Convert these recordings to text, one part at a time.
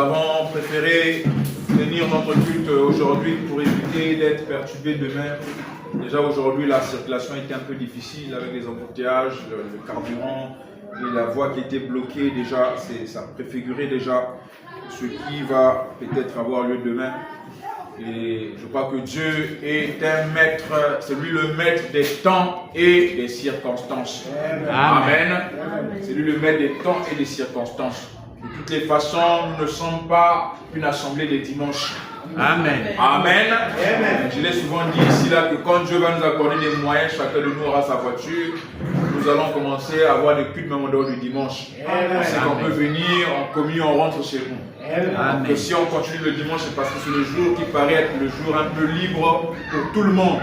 avons préféré tenir notre culte aujourd'hui pour éviter d'être perturbés demain. Déjà aujourd'hui, la circulation était un peu difficile avec les embouteillages, le carburant et la voie qui était bloquée. Déjà, ça préfigurait déjà ce qui va peut-être avoir lieu demain. Et je crois que Dieu est un maître, c'est lui le maître des temps et des circonstances. Amen. C'est lui le maître des temps et des circonstances. De toutes les façons, nous ne sommes pas une assemblée des dimanches. Amen. Amen. Je l'ai souvent dit ici là que quand Dieu va nous accorder des moyens, chacun de nous aura sa voiture, nous allons commencer à avoir des cultes même en dehors du dimanche. C'est qu'on peut venir en communion, on rentre chez nous. Donc, si on continue le dimanche, c'est parce que c'est le jour qui paraît être le jour un peu libre pour tout le monde.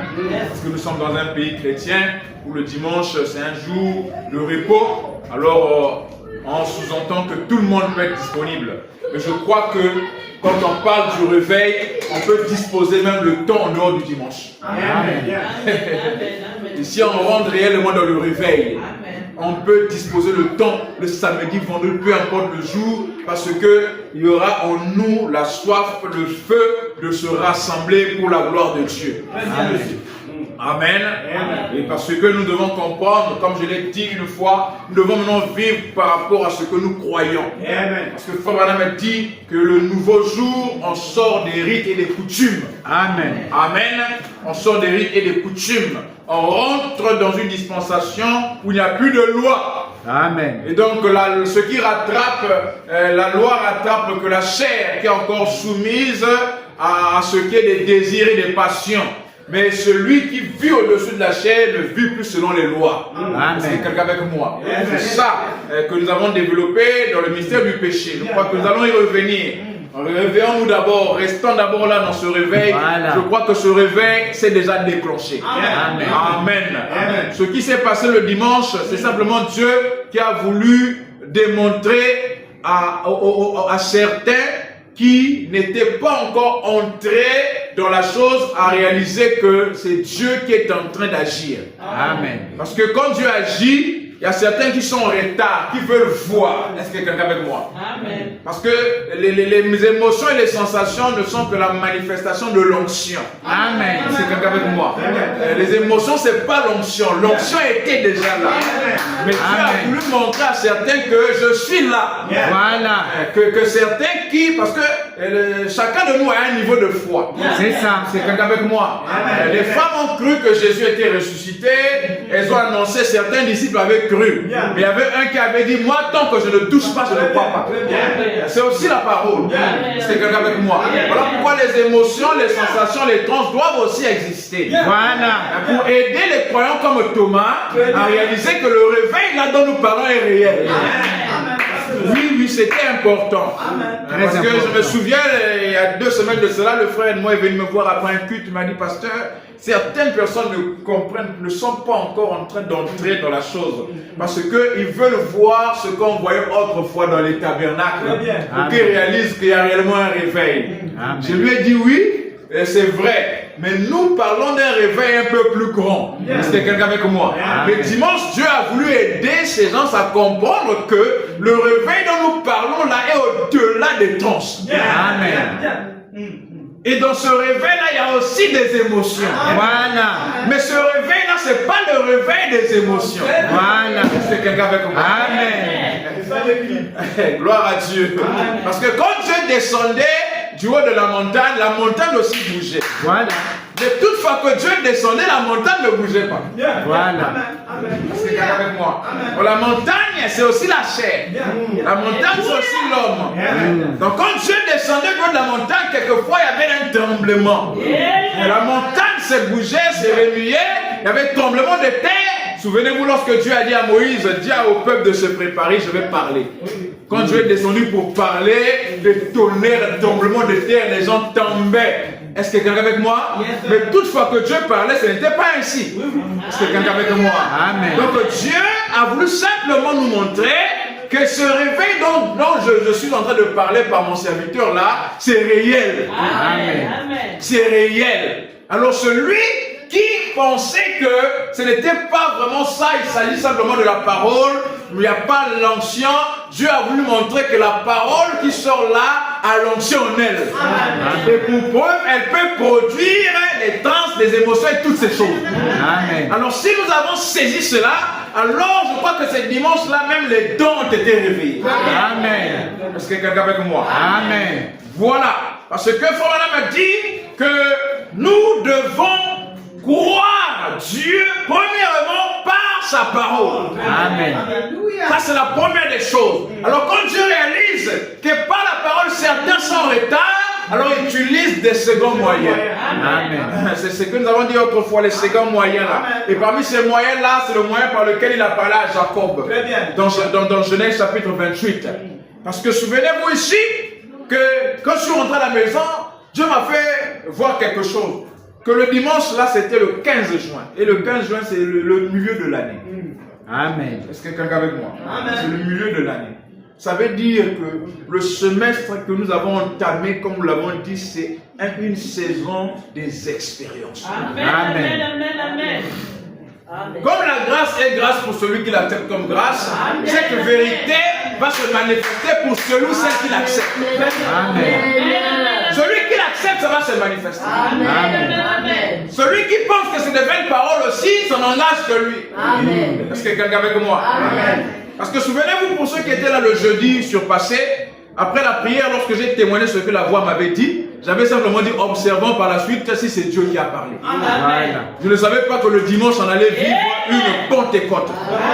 Parce que nous sommes dans un pays chrétien où le dimanche c'est un jour de repos. Alors on sous-entend que tout le monde peut être disponible. Mais je crois que quand on parle du réveil, on peut disposer même le temps en dehors du dimanche. Et si on rentre réellement dans le réveil, on peut disposer le temps, le samedi, vendredi, peu importe le jour, parce qu'il y aura en nous la soif, le feu de se rassembler pour la gloire de Dieu. Amen. Et parce que nous devons comprendre, comme je l'ai dit une fois, nous devons maintenant vivre par rapport à ce que nous croyons. Parce que Frère Branham dit que le nouveau jour, on sort des rites et des coutumes. Amen. On sort des rites et des coutumes. On rentre dans une dispensation où il n'y a plus de loi. Amen. Et donc, ce qui rattrape, la loi rattrape que la chair qui est encore soumise à ce qui est des désirs et des passions. Mais celui qui vit au-dessus de la chair ne vit plus selon les lois. C'est quelqu'un avec moi. C'est ça que nous avons développé dans le mystère du péché. Je crois que nous allons y revenir. Réveillons-nous d'abord, restons d'abord là dans ce réveil. Je crois que ce réveil s'est déjà déclenché. Amen. Ce qui s'est passé le dimanche, c'est simplement Dieu qui a voulu démontrer à certains qui n'étaient pas encore entrés dans la chose à réaliser que c'est Dieu qui est en train d'agir. Amen. Parce que quand Dieu agit, il y a certains qui sont en retard, qui veulent voir. Est-ce que quelqu'un est avec moi? Amen. Parce que les émotions et les sensations ne sont que la manifestation de l'onction. Amen. Est-ce que quelqu'un est avec moi? Les émotions, ce n'est pas l'onction. L'onction était déjà là. Mais Dieu a voulu montrer à certains que je suis là. Voilà. Que certains qui, parce que chacun de nous a un niveau de foi. C'est ça. C'est quelqu'un avec moi. Les femmes ont cru que Jésus était ressuscité. Elles ont annoncé, certains disciples avaient cru. Mais il y avait un qui avait dit, moi tant que je ne touche pas, je ne crois pas. C'est aussi la parole. C'est quelqu'un avec moi. Voilà pourquoi les émotions, les sensations, les trans doivent aussi exister. Voilà. Pour aider les croyants comme Thomas à réaliser que le réveil là dont nous parlons est réel. Oui, c'était important. Parce que je me souviens, il y a 2 semaines de cela, le frère et moi est venu me voir après un culte. Il m'a dit, pasteur, certaines personnes ne comprennent, ne sont pas encore en train d'entrer dans la chose. Parce qu'ils veulent voir ce qu'on voyait autrefois dans les tabernacles. Pour qu'ils réalisent qu'il y a réellement un réveil. Amen. Je lui ai dit oui. C'est vrai, mais nous parlons d'un réveil un peu plus grand. C'était quelqu'un avec moi. Mais dimanche, Dieu a voulu aider ces gens à comprendre que le réveil dont nous parlons là est au-delà des trans. Amen. Et dans ce réveil-là, il y a aussi des émotions. Voilà. Mais ce réveil-là, ce n'est pas le réveil des émotions. Voilà. C'est quelqu'un avec moi. Amen. Gloire à Dieu. Amen. Parce que quand Dieu descendait du haut de la montagne aussi bougeait. Voilà. Mais toutefois que Dieu descendait, la montagne ne bougeait pas. Voilà. C'est quelqu'un avec moi. Bon, la montagne, c'est aussi la chair. La montagne, c'est aussi l'homme. Donc quand Dieu descendait du haut de la montagne, quelquefois, il y avait un tremblement. La montagne s'est bougée, s'est remuée. Il y avait un tremblement de terre. Souvenez-vous, lorsque Dieu a dit à Moïse, dis au peuple de se préparer, je vais parler. Quand Dieu est descendu pour parler, des tonnerres, des tremblements de terre, les gens tombaient. Est-ce que quelqu'un avec moi? Mais toutefois que Dieu parlait, ce n'était pas ainsi. Est-ce que quelqu'un avec moi? Amen. Donc Dieu a voulu simplement nous montrer que ce réveil dont je suis en train de parler par mon serviteur là, c'est réel. Amen. C'est réel. Alors celui qui pensaient que ce n'était pas vraiment ça, il s'agit simplement de la parole, il n'y a pas l'onction. Dieu a voulu montrer que la parole qui sort là a l'onction en elle. Amen. Et pour preuve, elle peut produire les trans, les émotions et toutes ces choses. Amen. Alors si nous avons saisi cela, alors je crois que ce dimanche-là, même les dons ont été réveillés. Amen. Est-ce que quelqu'un avec moi? Amen. Voilà. Parce que Frère me dit que nous devons croire Dieu premièrement par sa parole. Amen. Ça c'est la première des choses. Alors quand Dieu réalise que par la parole certains sont en retard, alors il utilise des seconds moyens. Amen. C'est ce que nous avons dit autrefois, les seconds moyens là. Et parmi ces moyens là, c'est le moyen par lequel il a parlé à Jacob. Dans Genèse chapitre 28. Parce que souvenez-vous ici que quand je suis rentré à la maison, Dieu m'a fait voir quelque chose. Que le dimanche là c'était le 15 juin. Et le 15 juin c'est le milieu de l'année. Amen. Est-ce que quelqu'un avec moi? C'est le milieu de l'année. Ça veut dire que le semestre que nous avons entamé, comme nous l'avons dit, c'est une saison des expériences. Amen. Amen. Amen. Amen. Amen. Comme la grâce est grâce pour celui qui l'accepte comme grâce, amen, cette vérité va se manifester pour celui ou celle qui l'accepte. Amen. Celui qui l'accepte, ça va se manifester. Amen. Amen. Celui qui pense que c'est de belles paroles aussi, son engage que lui. Amen. Est-ce que quelqu'un avec moi? Amen. Parce que souvenez-vous, pour ceux qui étaient là le jeudi surpassé, après la prière, lorsque j'ai témoigné ce que la voix m'avait dit, j'avais simplement dit, observons par la suite si c'est Dieu qui a parlé. Amen. Je ne savais pas que le dimanche, on allait vivre une Pentecôte.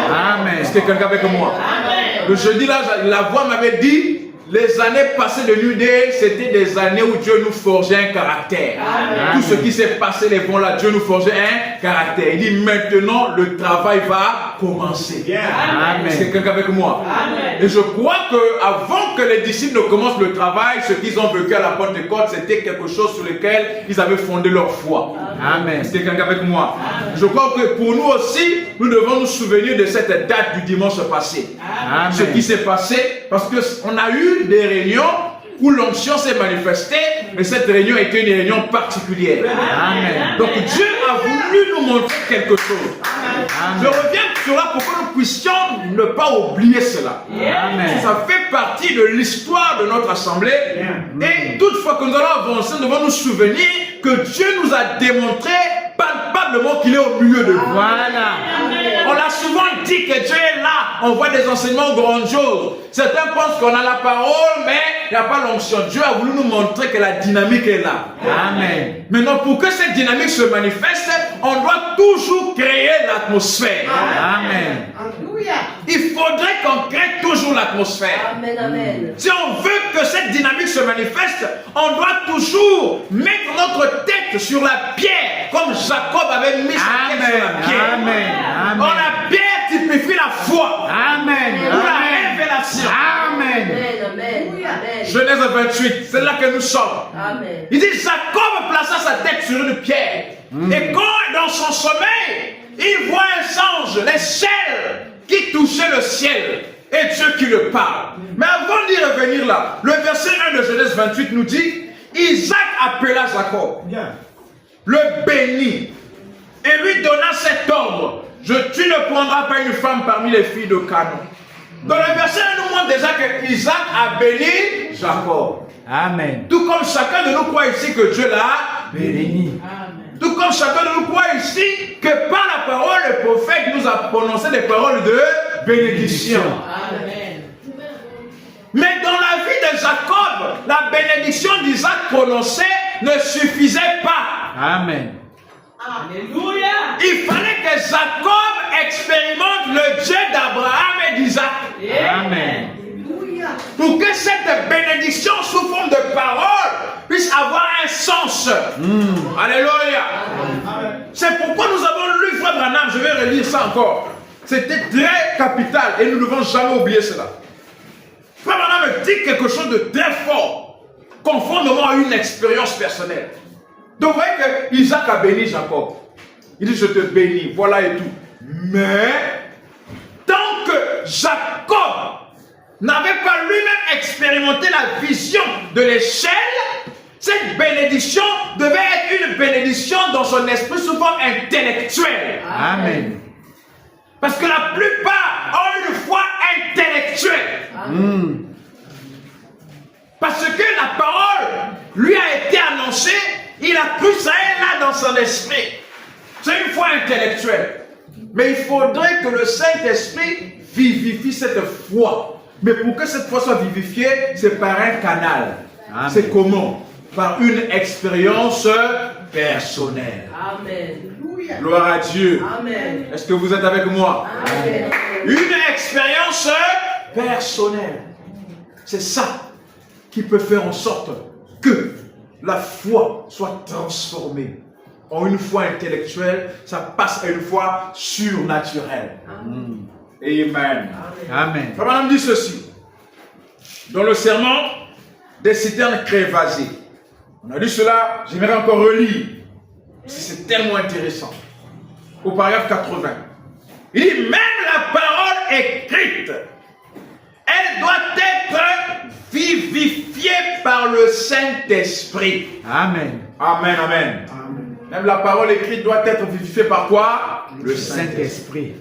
Amen. Est-ce que quelqu'un avec moi? Amen. Le jeudi, là, la voix m'avait dit, les années passées de l'UD, c'était des années où Dieu nous forgeait un caractère. Amen. Tout ce qui s'est passé, les bons là, Dieu nous forgeait un caractère. Il dit maintenant, le travail va commencer. Amen. Est-ce que quelqu'un avec moi? Amen. Et je crois qu'avant que les disciples ne commencent le travail, ce qu'ils ont vécu à la Pentecôte, c'était quelque chose sur lequel ils avaient fondé leur foi. Amen. Est-ce que quelqu'un avec moi? Amen. Je crois que pour nous aussi, nous devons nous souvenir de cette date du dimanche passé. Amen. Ce qui s'est passé, parce qu'on a eu des réunions où l'onction s'est manifestée, mais cette réunion était une réunion particulière. Amen. Donc Dieu a voulu nous montrer quelque chose. Amen. Je reviens sur là pour que nous puissions ne pas oublier cela. Amen. Ça fait partie de l'histoire de notre assemblée. Et toutefois que nous allons avancer, nous devons nous souvenir que Dieu nous a démontré palpablement qu'il est au milieu de nous. Voilà. On l'a souvent dit que Dieu est là. On voit des enseignements grandioses. Certains pensent qu'on a la parole, mais il n'y a pas l'onction. Dieu a voulu nous montrer que la dynamique est là. Amen. Maintenant, pour que cette dynamique se manifeste, on doit toujours créer l'atmosphère. Amen. Il faudrait qu'on crée toujours l'atmosphère. Amen, amen. Si on veut que cette dynamique se manifeste, on doit toujours mettre notre tête sur la pierre, comme Jacob avait mis sa tête sur la pierre. Amen. Amen. Or, la pierre typifie la foi. Amen. Ou la révélation. Amen. Amen. Amen. Genèse 28, c'est là que nous sommes. Amen. Il dit, Jacob plaça sa tête sur une pierre. Et quand dans son sommeil, il voit un ange, l'échelle, qui touchait le ciel. Et Dieu qui le parle. Mais avant d'y revenir là, le verset 1 de Genèse 28 nous dit, Isaac appela Jacob, le bénit, et lui donna cet ordre, tu ne prendras pas une femme parmi les filles de Canaan. Dans le verset 1 nous montre déjà que Isaac a béni Jacob. Amen. Tout comme chacun de nous croit ici que Dieu l'a béni. Amen. Tout comme chacun de nous croit ici que par la parole, le prophète nous a prononcé des paroles de bénédiction. Amen. Mais dans la vie de Jacob, la bénédiction d'Isaac prononcée ne suffisait pas. Amen. Alléluia. Il fallait que Jacob expérimente le Dieu d'Abraham et d'Isaac. Amen. Pour que cette bénédiction sous forme de parole puisse avoir un sens. Alléluia. C'est pourquoi nous avons lu Frère Branham, je vais relire ça encore. C'était très capital et nous ne devons jamais oublier cela. Frère Branham dit quelque chose de très fort, conformément à une expérience personnelle. Donc vous voyez que Isaac a béni Jacob. Il dit, je te bénis, voilà et tout. Mais, tant que Jacob n'avait pas lui-même expérimenté la vision de l'échelle, cette bénédiction devait être une bénédiction dans son esprit sous forme intellectuelle. Amen. Parce que la plupart ont une foi intellectuelle. Parce que la parole lui a été annoncée, il a cru ça et là dans son esprit. C'est une foi intellectuelle. Mais il faudrait que le Saint-Esprit vivifie cette foi. Mais pour que cette foi soit vivifiée, c'est par un canal. C'est comment? Par une expérience personnelle. Amen. Gloire à Dieu. Amen. Est-ce que vous êtes avec moi? Amen. Une expérience personnelle. C'est ça qui peut faire en sorte que la foi soit transformée en une foi intellectuelle. Ça passe à une foi surnaturelle. Amen. Amen. Amen. Frère Branham dit ceci. Dans le sermon des citernes crévasées. On a dit cela, j'aimerais encore relire. C'est tellement intéressant. Au paragraphe 80. Il dit, même la parole écrite, elle doit être vivifiée par le Saint-Esprit. Amen. Amen, amen. Amen. Même la parole écrite doit être vivifiée par quoi? Le Saint-Esprit.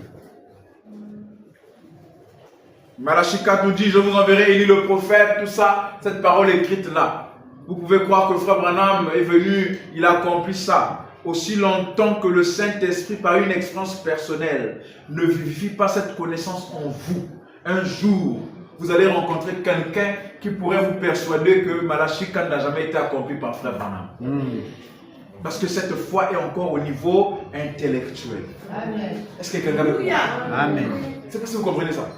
Malachie 4 nous dit, je vous enverrai Élie le prophète, tout ça, cette parole écrite là. Vous pouvez croire que Frère Branham est venu, il a accompli ça. Aussi longtemps que le Saint-Esprit, par une expérience personnelle, ne vivifie pas cette connaissance en vous. Un jour, vous allez rencontrer quelqu'un qui pourrait vous persuader que Malachie 4 n'a jamais été accompli par Frère Branham. Parce que cette foi est encore au niveau intellectuel. Amen. Est-ce que quelqu'un veut croire? Amen. Je ne sais pas si vous comprenez ça.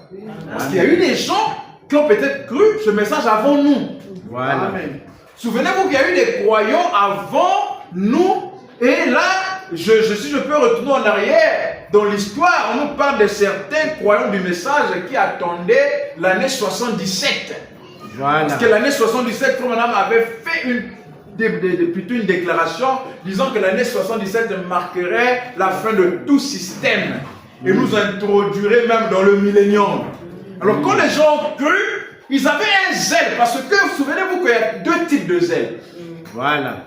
Parce qu'il y a eu des gens qui ont peut-être cru ce message avant nous. Voilà. Amen. Souvenez-vous qu'il y a eu des croyants avant nous. Et là, si je peux retourner en arrière, dans l'histoire, on nous parle de certains croyants du message qui attendaient l'année 77. Voilà. Parce que l'année 77, Frère Branham avait fait plutôt une déclaration disant que l'année 77 marquerait la fin de tout système et nous introduirait même dans le millénium. Alors quand les gens ont cru, ils avaient un zèle, parce que souvenez-vous qu'il y a deux types de zèle. Voilà.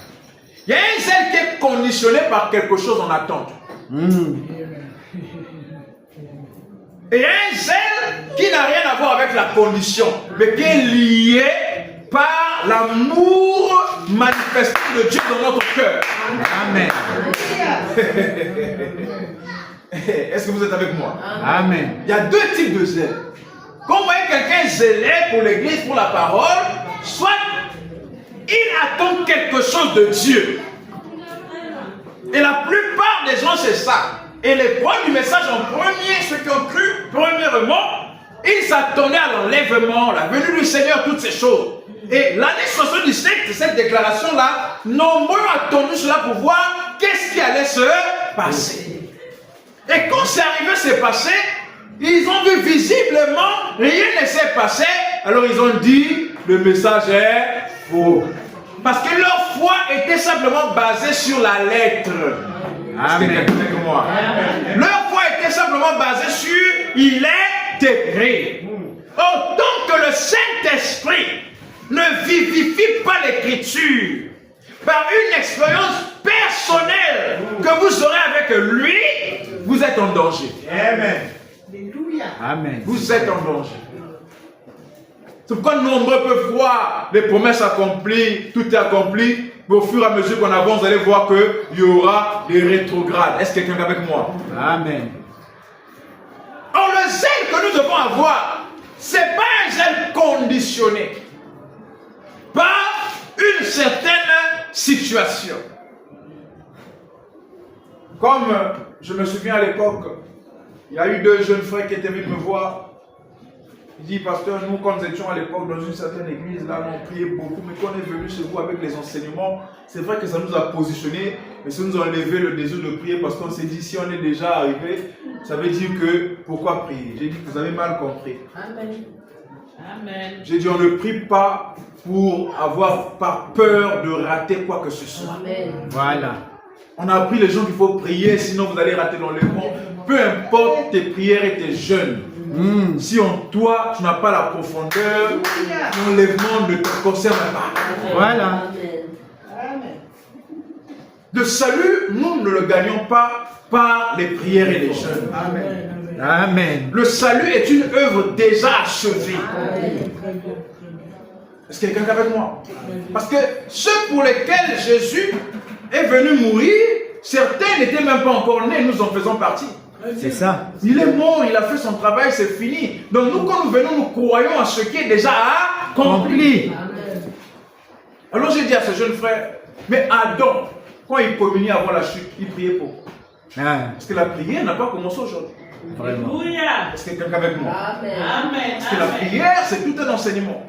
Il y a un zèle qui est conditionné par quelque chose en attente. Et il y a un zèle qui n'a rien à voir avec la condition, mais qui est lié par l'amour manifesté de Dieu dans notre cœur. Amen. Est-ce que vous êtes avec moi? Amen. Il y a deux types de zèle. Quand vous voyez quelqu'un zélé pour l'église, pour la parole, soit il attend quelque chose de Dieu. Et la plupart des gens, c'est ça. Et les croyants du message en premier, ceux qui ont cru, premièrement, ils s'attendaient à l'enlèvement, la venue du Seigneur, toutes ces choses. Et l'année 77, cette déclaration-là, nombreux ont attendu cela pour voir qu'est-ce qui allait se passer. Et quand c'est arrivé, c'est passé, ils ont vu visiblement, rien ne s'est passé, alors ils ont dit, le message est faux. Parce que leur foi était simplement basée sur la lettre. Amen. Leur foi était simplement basée sur il est écrit. Autant que le Saint-Esprit ne vivifie pas l'écriture par une expérience personnelle que vous aurez avec lui, vous êtes en danger. Amen. Amen. Vous êtes en danger. C'est pourquoi nombreux peuvent voir les promesses accomplies, tout est accompli, mais au fur et à mesure qu'on avance, vous allez voir qu'il y aura des rétrogrades. Est-ce que quelqu'un est avec moi? Amen. Or, le zèle que nous devons avoir, ce n'est pas un zèle conditionné par une certaine situation. Comme je me souviens à l'époque, il y a eu deux jeunes frères qui étaient venus me voir. Il dit, pasteur, nous, quand nous étions à l'époque dans une certaine église, là, on priait beaucoup, mais quand on est venu chez vous avec les enseignements, c'est vrai que ça nous a positionnés, mais ça nous a enlevé le désir de prier parce qu'on s'est dit, si on est déjà arrivé, ça veut dire que, pourquoi prier? J'ai dit que vous avez mal compris. Amen. Amen. J'ai dit, on ne prie pas pour avoir par peur de rater quoi que ce soit. Amen. Voilà. On a appris les gens qu'il faut prier, sinon vous allez rater l'enlèvement. Peu importe tes prières et tes jeûnes. Si en toi, tu n'as pas la profondeur, l'enlèvement ne te concerne pas. Voilà. Le salut, nous ne le gagnons pas par les prières et les jeûnes. Amen. Amen. Le salut est une œuvre déjà achevée. Est-ce qu'il y a quelqu'un avec moi? Parce que ceux pour lesquels Jésus est venu mourir, certains n'étaient même pas encore nés, nous en faisons partie. C'est ça. Il est mort, il a fait son travail, c'est fini. Donc nous, quand nous venons, nous croyons à ce qui est déjà accompli. Alors j'ai dit à ce jeune frère, mais Adam, quand il communiait avant la chute, il priait pour. Parce que la prière n'a pas commencé aujourd'hui. Vraiment. Est-ce qu'il y a quelqu'un avec moi? Amen. Parce que la prière, c'est tout un enseignement.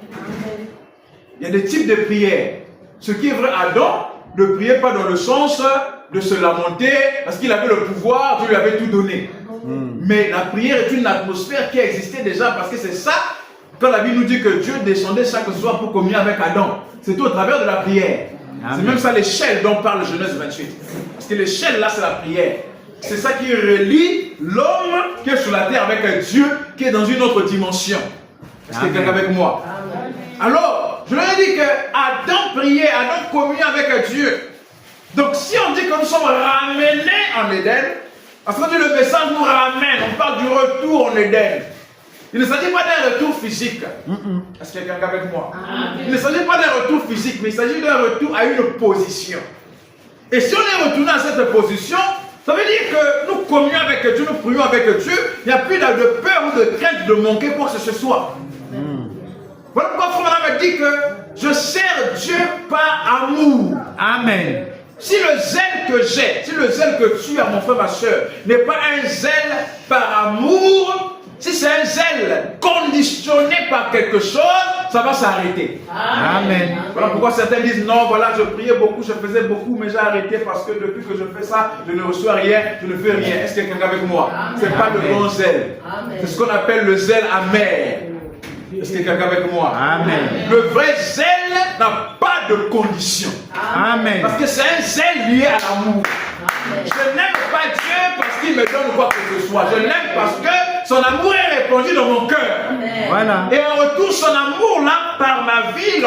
Il y a des types de prières. Ce qui est vrai, Adam ne priait pas dans le sens de se lamenter parce qu'il avait le pouvoir, Dieu lui avait tout donné. Mais la prière est une atmosphère qui existait déjà parce que c'est ça, quand la Bible nous dit que Dieu descendait chaque soir pour communier avec Adam, c'est tout au travers de la prière. C'est même ça l'échelle dont parle Genèse 28. Parce que l'échelle là, c'est la prière. C'est ça qui relie l'homme qui est sur la terre avec un Dieu qui est dans une autre dimension. Est-ce qu'il y a quelqu'un avec moi? Alors, je leur ai dit que Adam priait, Adam communiait avec Dieu. Donc si on dit que nous sommes ramenés en Éden, parce que le message nous ramène, on parle du retour en Éden. Il ne s'agit pas d'un retour physique. Est-ce qu'il y a quelqu'un avec moi? Il ne s'agit pas d'un retour physique, mais il s'agit d'un retour à une position. Et si on est retourné à cette position, ça veut dire que nous communions avec Dieu, nous prions avec Dieu, il n'y a plus de peur ou de crainte de manquer quoi que ce soit. Voilà pourquoi Frère me dit que je sers Dieu par amour. Amen. Si le zèle que j'ai, si le zèle que tu as, mon frère, ma soeur, n'est pas un zèle par amour, si c'est un zèle conditionné par quelque chose, ça va s'arrêter. Amen. Voilà pourquoi certains disent non, voilà, je priais beaucoup, je faisais beaucoup, mais j'ai arrêté parce que depuis que je fais ça, je ne reçois rien, je ne fais rien. Est-ce qu'il y a quelqu'un avec moi? Ce n'est pas le bon zèle. C'est ce qu'on appelle le zèle amer. Est-ce qu'il y a quelqu'un avec moi? Amen. Le vrai zèle n'a pas de condition. Amen. Parce que c'est un zèle lié à l'amour. Je n'aime pas Dieu parce qu'il me donne quoi que ce soit. Je l'aime parce que son amour est répandu dans mon cœur. Voilà. Et en retour, son amour là, par ma vie,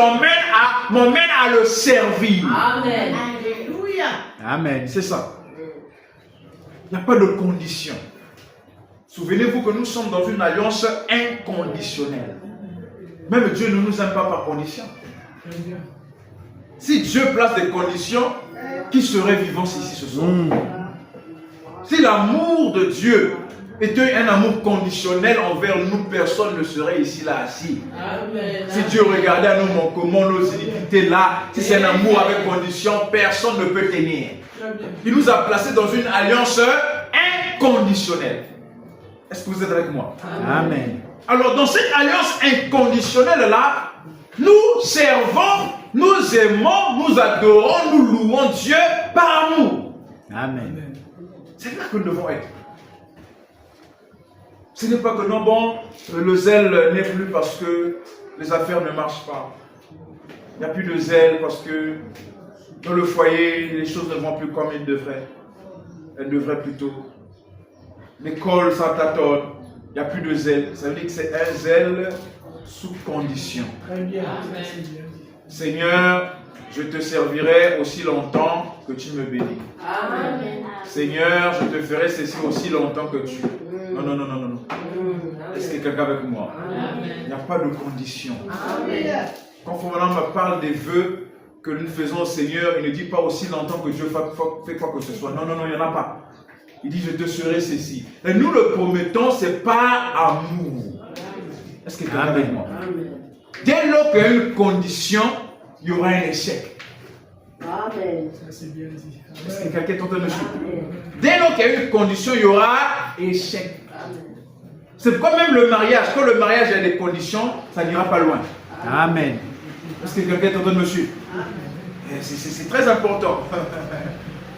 m'emmène à le servir. Amen. Alléluia. Amen. C'est ça. Il n'y a pas de condition. Souvenez-vous que nous sommes dans une alliance inconditionnelle. Même Dieu ne nous aime pas par condition. Si Dieu place des conditions, qui serait vivant ici ce soir? Si l'amour de Dieu était un amour conditionnel envers nous, personne ne serait ici là assis. Amen. Si Dieu regardait à nos manquements, nos iniquités là, si c'est un amour avec condition, personne ne peut tenir. Il nous a placés dans une alliance inconditionnelle. Est-ce que vous êtes avec moi? Amen. Alors dans cette alliance inconditionnelle là, nous servons, nous aimons, nous adorons, nous louons Dieu par amour. Amen. C'est là que nous devons être. Ce n'est pas que non, bon, le zèle n'est plus parce que les affaires ne marchent pas. Il n'y a plus de zèle parce que dans le foyer, les choses ne vont plus comme elles devraient. Elles devraient plutôt. L'école, ça tâtonne. Il n'y a plus de zèle. Ça veut dire que c'est un zèle sous condition. Seigneur, je te servirai aussi longtemps que tu me bénis. Amen. Seigneur, je te ferai ceci aussi longtemps que tu. Non, non, non, non, non. Est-ce qu'il y a quelqu'un avec moi? Il n'y a pas de condition. Quand Fondamental me parle des vœux que nous faisons au Seigneur, il ne dit pas aussi longtemps que Dieu fait quoi que ce soit. Non, non, non, il n'y en a pas. Il dit, je te serai ceci. Et nous le promettons, c'est par amour. Est-ce qu'il y a quelqu'un avec moi? Dès lors qu'il y a une condition, il y aura un échec. Amen. Est-ce que quelqu'un est en train de me suivre? Dès lors qu'il y a une condition, il y aura échec. C'est comme même le mariage. Quand le mariage a des conditions, ça n'ira pas loin. Amen. Est-ce que quelqu'un est en train de me suivre? C'est très important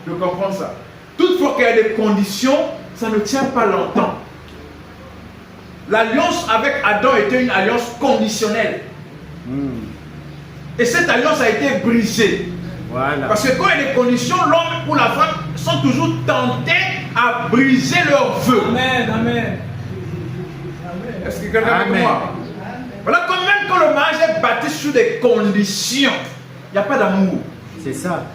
de comprendre ça. Toutefois qu'il y a des conditions, ça ne tient pas longtemps. L'alliance avec Adam était une alliance conditionnelle. Et cette alliance a été brisée. Voilà. Parce que quand il y a des conditions, l'homme ou la femme sont toujours tentés à briser leurs vœux. Amen. Amen. Est-ce que quelqu'un est avec moi? Voilà, quand même quand le mariage est bâti sur des conditions, il n'y a pas d'amour. C'est ça.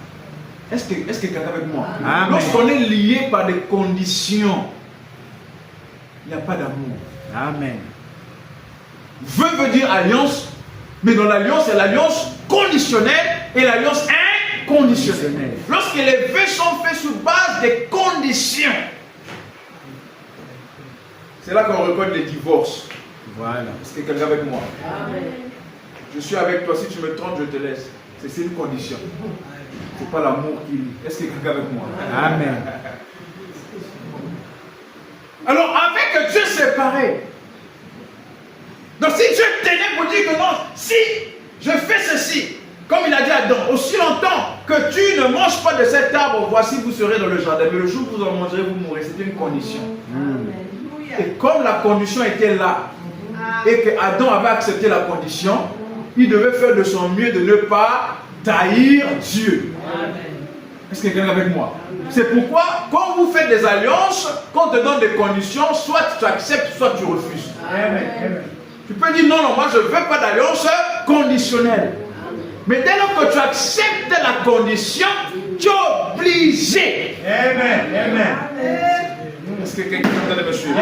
Est-ce que quelqu'un est avec moi? Amen. Lorsqu'on est lié par des conditions, il n'y a pas d'amour. Amen. Vœu veut dire alliance, mais dans l'alliance, il y a l'alliance conditionnelle et l'alliance inconditionnelle. Lorsque les vœux sont faits sur base des conditions, c'est là qu'on reconnaît les divorces. Voilà. Est-ce que quelqu'un est avec moi? Amen. Je suis avec toi, si tu me trompes, je te laisse. C'est une condition. C'est pas l'amour qui lie. Est-ce que quelqu'un est avec moi? Amen. Alors, avec Dieu, c'est pareil. Donc, si Dieu tenait pour dire que non, si je fais ceci, comme il a dit à Adam, aussi longtemps que tu ne manges pas de cet arbre, voici, vous serez dans le jardin. Mais le jour où vous en mangerez, vous mourrez. C'était une condition. Et comme la condition était là, et que Adam avait accepté la condition, il devait faire de son mieux de ne pas trahir Dieu. Est-ce que quelqu'un est avec moi? C'est pourquoi, quand vous faites des alliances, quand on te donne des conditions, soit tu acceptes, soit tu refuses. Amen. Tu peux dire non, non, moi je ne veux pas d'alliance conditionnelle. Mais dès lors que tu acceptes la condition, tu es obligé. Amen. Amen. Est-ce que quelqu'un peut me suivre?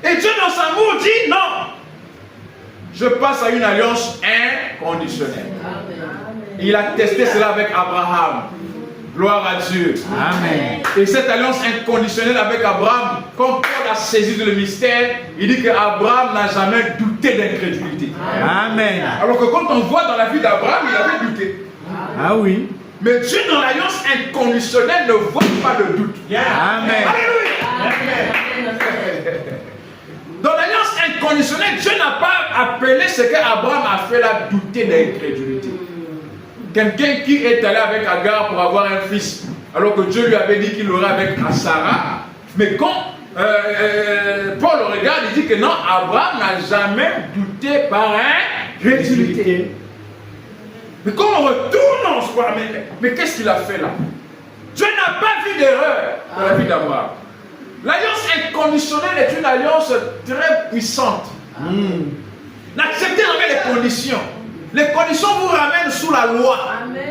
Et Dieu dans son amour dit non. Je passe à une alliance inconditionnelle. Il a testé cela avec Abraham. Gloire à Dieu. Amen. Et cette alliance inconditionnelle avec Abraham, quand Paul a saisi le mystère, il dit qu'Abraham n'a jamais douté d'incrédulité. Amen. Alors que quand on voit dans la vie d'Abraham, il avait douté. Ah oui. Mais Dieu dans l'alliance inconditionnelle ne voit pas de doute. Amen. Alléluia. Dans l'alliance inconditionnelle, Dieu n'a pas appelé ce qu'Abraham a fait là douter d'incrédulité. Quelqu'un qui est allé avec Agar pour avoir un fils, alors que Dieu lui avait dit qu'il l'aurait avec Sarah. Mais quand Paul le regarde, il dit que non, Abraham n'a jamais douté par incrédulité. Mais quand on retourne, on se voit, mais qu'est-ce qu'il a fait là? Dieu n'a pas vu d'erreur dans la vie d'Abraham. L'alliance inconditionnelle est une alliance très puissante. N'acceptez jamais les conditions. Les conditions vous ramènent sous la loi.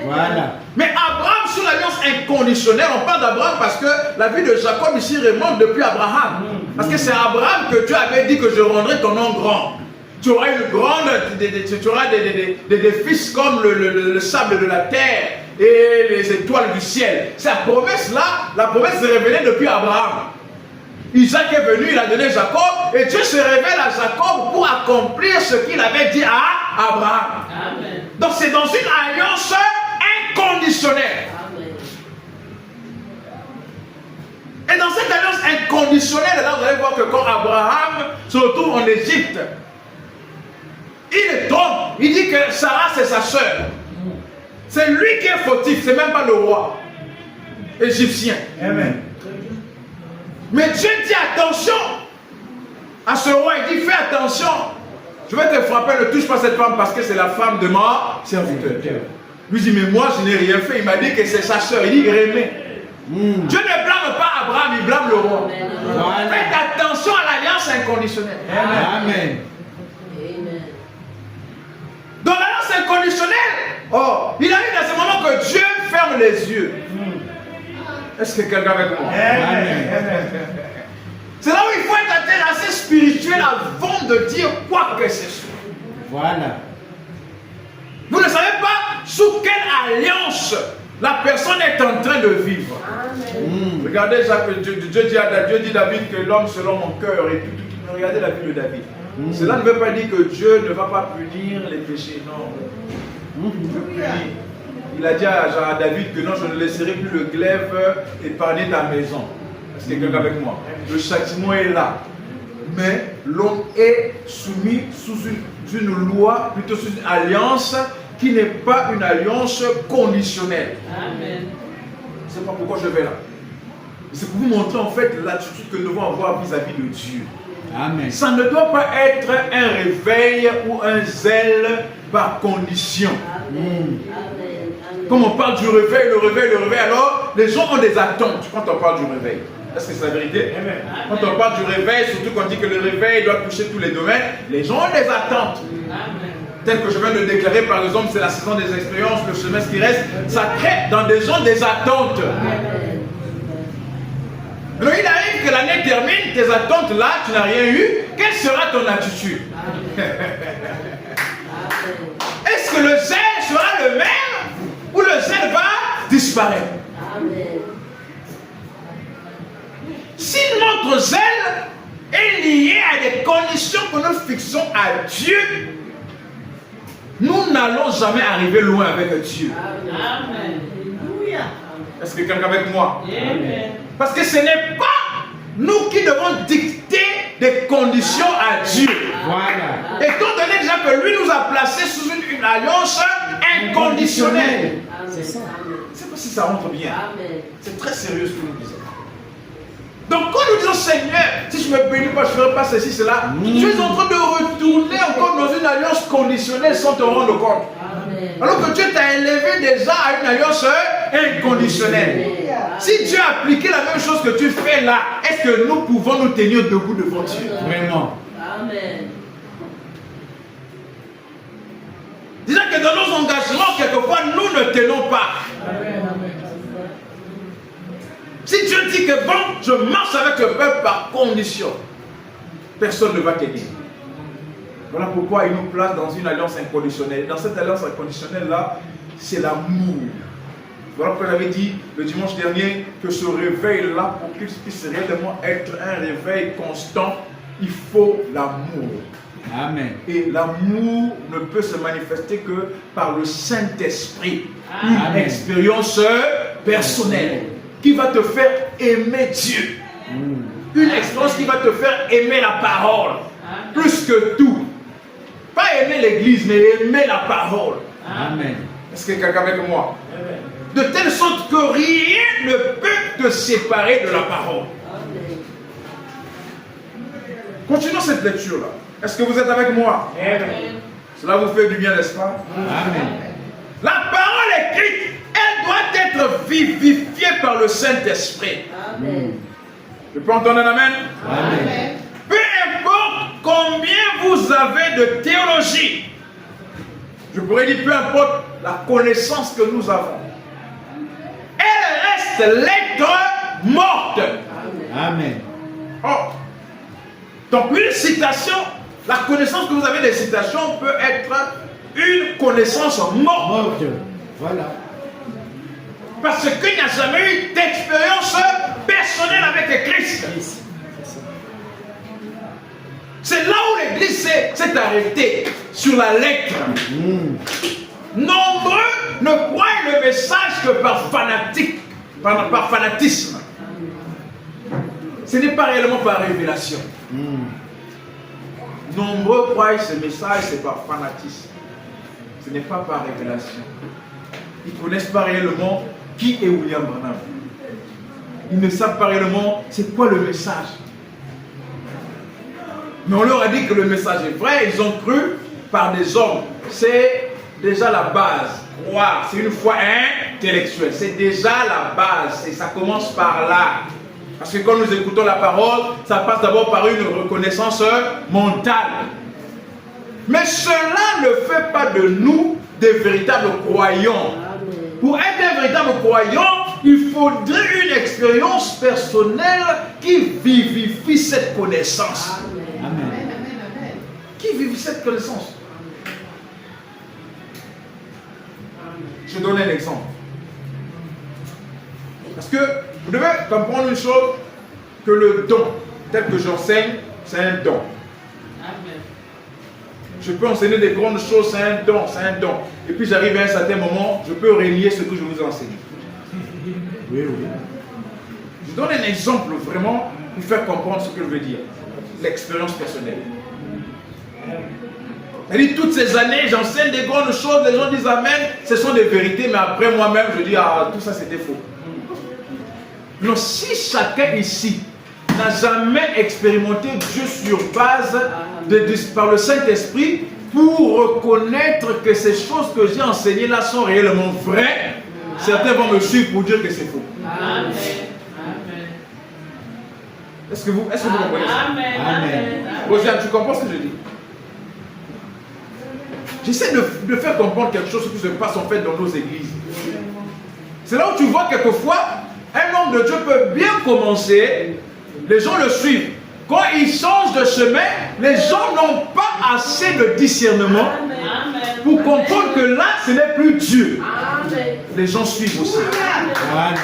Voilà. Mais Abraham, sous l'alliance inconditionnelle, on parle d'Abraham parce que la vie de Jacob ici remonte depuis Abraham. Parce que c'est Abraham que Dieu avait dit que je rendrai ton nom grand. Tu auras une grande, tu auras des fils comme le sable de la terre et les étoiles du ciel. Cette promesse-là, la promesse se révélait depuis Abraham. Isaac est venu, il a donné Jacob, et Dieu se révèle à Jacob pour accomplir ce qu'il avait dit à Abraham. Amen. Donc c'est dans une alliance inconditionnelle. Amen. Et dans cette alliance inconditionnelle, là vous allez voir que quand Abraham se retrouve en Égypte, il trompe, il dit que Sarah c'est sa soeur. C'est lui qui est fautif, c'est même pas le roi égyptien. Amen. Mais Dieu dit attention à ce roi, il dit fais attention. Je vais te frapper, ne touche pas cette femme parce que c'est la femme de mon serviteur. Lui dit mais moi je n'ai rien fait, il m'a dit que c'est sa soeur, il dit Rémé. Dieu ne blâme pas Abraham, il blâme le roi. Voilà. Faites attention à l'alliance inconditionnelle. Amen. Dans l'alliance inconditionnelle, il arrive dans ce moment que Dieu ferme les yeux. Est-ce que quelqu'un avec moi? Amen. C'est là où il faut être assez spirituel avant de dire quoi que ce soit. Voilà. Vous ne savez pas sous quelle alliance la personne est en train de vivre. Regardez, Dieu dit David que l'homme selon mon cœur et tout. Regardez la vie de David. Cela ne veut pas dire que Dieu ne va pas punir les péchés. Non. Dieu punit. Il a dit à David que non, je ne laisserai plus le glaive épargner ta maison. Est-ce que quelqu'un avec moi? Le châtiment est là. Mais l'homme est soumis sous une loi, plutôt sous une alliance qui n'est pas une alliance conditionnelle. Amen. Je ne sais pas pourquoi je vais là. C'est pour vous montrer en fait l'attitude que nous devons avoir vis-à-vis de Dieu. Amen. Ça ne doit pas être un réveil ou un zèle par condition. Comme on parle du réveil, le réveil, alors les gens ont des attentes quand on parle du réveil. Est-ce que c'est la vérité? Amen. Quand on parle du réveil, surtout quand on dit que le réveil doit toucher tous les domaines, les gens ont des attentes. Amen. tel que je viens de déclarer, par exemple, c'est la saison des expériences, le semestre qui reste, ça crée dans des gens des attentes. Alors il arrive que l'année termine, tes attentes là, tu n'as rien eu, quelle sera ton attitude? Est-ce que le zèle sera le même ou le zèle va disparaître? Si notre zèle est lié à des conditions que nous fixons à Dieu, nous n'allons jamais arriver loin avec Dieu. Amen. Est-ce que quelqu'un avec moi? Amen. Parce que ce n'est pas nous qui devons dicter des conditions à Dieu. Voilà. Étant donné déjà que lui nous a placés sous une alliance inconditionnelle. C'est ça. Je ne sais pas si ça rentre bien. Amen. C'est très sérieux ce que nous disons. Donc quand nous disons Seigneur, si je ne me bénis pas, je ne ferai pas ceci, cela, tu es en train de retourner encore dans une alliance conditionnelle sans te rendre compte. Amen. Alors que Dieu t'a élevé déjà à une alliance inconditionnelle. Si Dieu a appliqué la même chose que tu fais là, est-ce que nous pouvons nous tenir debout devant Dieu? Vraiment. Amen. Disons que dans nos engagements, quelquefois, nous ne tenons pas. Si Dieu dit que bon, je marche avec le peuple par condition, personne ne va tenir. Voilà pourquoi il nous place dans une alliance inconditionnelle. Dans cette alliance inconditionnelle-là, c'est l'amour. Voilà pourquoi j'avais dit le dimanche dernier que ce réveil-là, pour qu'il puisse réellement être un réveil constant, il faut l'amour. Amen. Et l'amour ne peut se manifester que par le Saint-Esprit. Une Amen. expérience personnelle qui va te faire aimer Dieu. Une expérience qui va te faire aimer la parole. Plus que tout. Pas aimer l'église, mais aimer la parole. Amen. Est-ce que quelqu'un avec moi? De telle sorte que rien ne peut te séparer de la parole. Continuons cette lecture-là. Est-ce que vous êtes avec moi? Amen. Cela vous fait du bien, n'est-ce pas? Amen. La parole écrite, elle doit être vivifiée par le Saint-Esprit. Amen. Je peux entendre un amen? Amen. Peu importe combien vous avez de théologie, je pourrais dire peu importe la connaissance que nous avons, elle reste lettre morte. Amen. Oh. Donc une citation, la connaissance que vous avez des citations peut être une connaissance morte. Morte. Voilà. Parce qu'il n'y a jamais eu d'expérience personnelle avec Christ. C'est là où l'Église s'est arrêtée, sur la lettre. Nombreux ne croient le message que par fanatisme. Ce n'est pas réellement par révélation. Nombreux croient ce message, c'est par fanatisme. Ce n'est pas par révélation. Ils ne connaissent pas réellement qui est William Branham. Ils ne savent pas réellement c'est quoi le message. Mais on leur a dit que le message est vrai, ils ont cru par des hommes. C'est déjà la base. Croire, c'est une foi intellectuelle. C'est déjà la base et ça commence par là. Parce que quand nous écoutons la parole, ça passe d'abord par une reconnaissance mentale. Mais cela ne fait pas de nous des véritables croyants. Pour être un véritable croyant, il faudrait une expérience personnelle qui vivifie cette connaissance. Amen. Qui vivifie cette connaissance? Je donne un exemple. Parce que vous devez comprendre une chose, que le don, tel que j'enseigne, c'est un don. Amen. Je peux enseigner des grandes choses, c'est un don, c'est un don. Et puis j'arrive à un certain moment, je peux renier ce que je vous ai enseigné. Oui, oui. Je donne un exemple vraiment pour faire comprendre ce que je veux dire. L'expérience personnelle. C'est-à-dire, toutes ces années, j'enseigne des grandes choses, les gens disent Amen, ce sont des vérités, mais après moi-même, je dis ah, tout ça c'était faux. Non, si chacun ici n'a jamais expérimenté Dieu sur base par le Saint-Esprit pour reconnaître que ces choses que j'ai enseignées là sont réellement vraies, certains vont me suivre pour dire que c'est faux. Amen. Est-ce que vous comprenez ça? Amen. Amen. Rosiane, tu comprends ce que je dis? J'essaie de faire comprendre quelque chose qui se passe en fait dans nos églises. C'est là où tu vois quelquefois, un homme de Dieu peut bien commencer, les gens le suivent. Quand il change de chemin, les gens n'ont pas assez de discernement pour comprendre que là, ce n'est plus Dieu. Les gens suivent aussi. Voilà.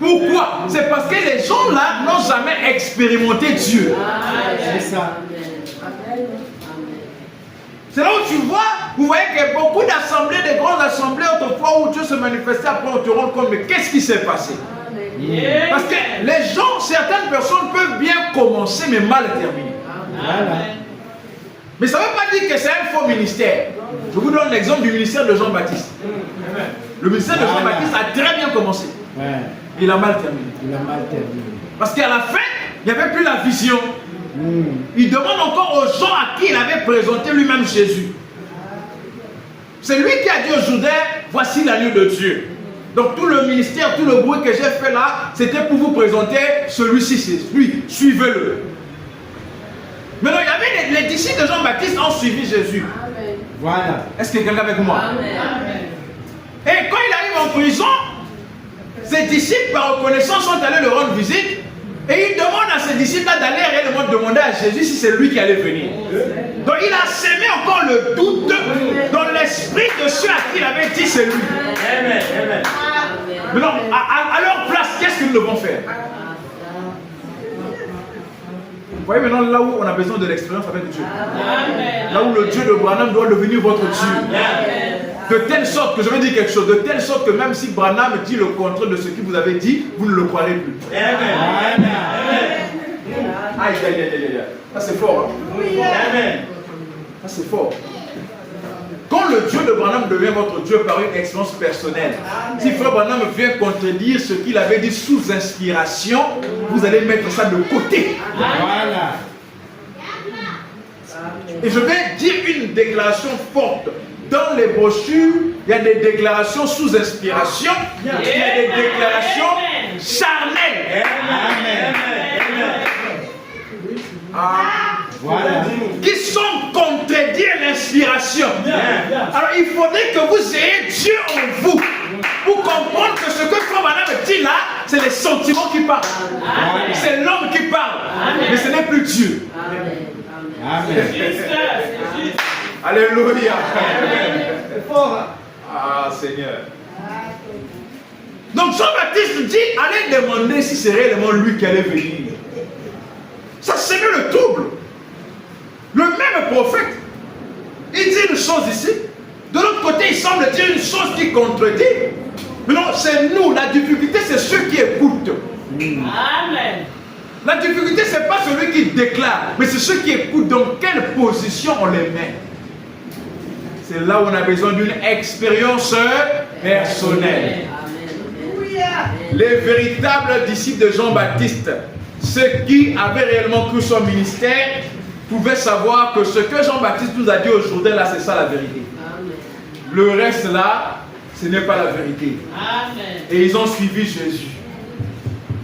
Pourquoi? C'est parce que les gens là n'ont jamais expérimenté Dieu. C'est ça. C'est là où tu vois, vous voyez que beaucoup d'assemblées, des grandes assemblées autrefois où Dieu se manifestait, après on te rend compte, mais qu'est-ce qui s'est passé? Parce que les gens, certaines personnes peuvent bien commencer, mais mal terminer. Voilà. Mais ça ne veut pas dire que c'est un faux ministère. Je vous donne l'exemple du ministère de Jean-Baptiste. Le ministère de Jean-Baptiste a très bien commencé. Ouais. Il a mal terminé. Il a mal terminé. Parce qu'à la fin, il n'y avait plus la vision. Il demande encore aux gens à qui il avait présenté lui-même Jésus. C'est lui qui a dit aux Jourdains, voici l'agneau de Dieu. Donc tout le ministère, tout le bruit que j'ai fait là, c'était pour vous présenter celui-ci, c'est lui, suivez-le. Maintenant, il y avait les disciples de Jean-Baptiste ont suivi Jésus. Voilà. Est-ce que quelqu'un est avec moi? Et quand il arrive en prison, ses disciples, par reconnaissance, sont allés le rendre visite. Et il demande à ses disciples d'aller réellement demander à Jésus si c'est lui qui allait venir. Donc il a sémé encore le doute dans l'esprit de ceux à qui il avait dit c'est lui. Maintenant, à leur place, qu'est-ce que nous devons faire? Vous voyez maintenant là où on a besoin de l'expérience avec Dieu. Là où le Dieu de Branham doit devenir votre Dieu. De telle sorte que, je vais dire quelque chose, de telle sorte que même si Branham dit le contraire de ce qu'il vous avait dit, vous ne le croirez plus. Aïe, aïe, aïe, aïe. Ça c'est fort. Hein? Ça c'est fort. Quand le Dieu de Branham devient votre Dieu par une expérience personnelle, si Frère Branham vient contredire ce qu'il avait dit sous inspiration, vous allez mettre ça de côté. Voilà. Et je vais dire une déclaration forte. Dans les brochures, il y a des déclarations sous inspiration, il y a des déclarations charnelles. Voilà. Qui sont contredire l'inspiration. Alors il faudrait que vous ayez Dieu en vous pour comprendre que ce que Frère Branham dit là, c'est les sentiments qui parlent. C'est l'homme qui parle. Mais ce n'est plus Dieu. Amen. Alléluia. Ah Seigneur. Donc Jean-Baptiste dit, allez demander si c'est réellement lui qui allait venir. Ça c'est le trouble. Le même prophète, il dit une chose ici. De l'autre côté, il semble dire une chose qui contredit. Mais non, c'est nous. La difficulté, c'est ceux qui écoutent. Amen. La difficulté, ce n'est pas celui qui déclare, mais c'est ceux qui écoutent. Dans quelle position on les met? C'est là où on a besoin d'une expérience personnelle. Les véritables disciples de Jean-Baptiste, ceux qui avaient réellement cru son ministère, pouvaient savoir que ce que Jean-Baptiste nous a dit aujourd'hui, là, c'est ça la vérité. Le reste là, ce n'est pas la vérité. Amen. Et ils ont suivi Jésus.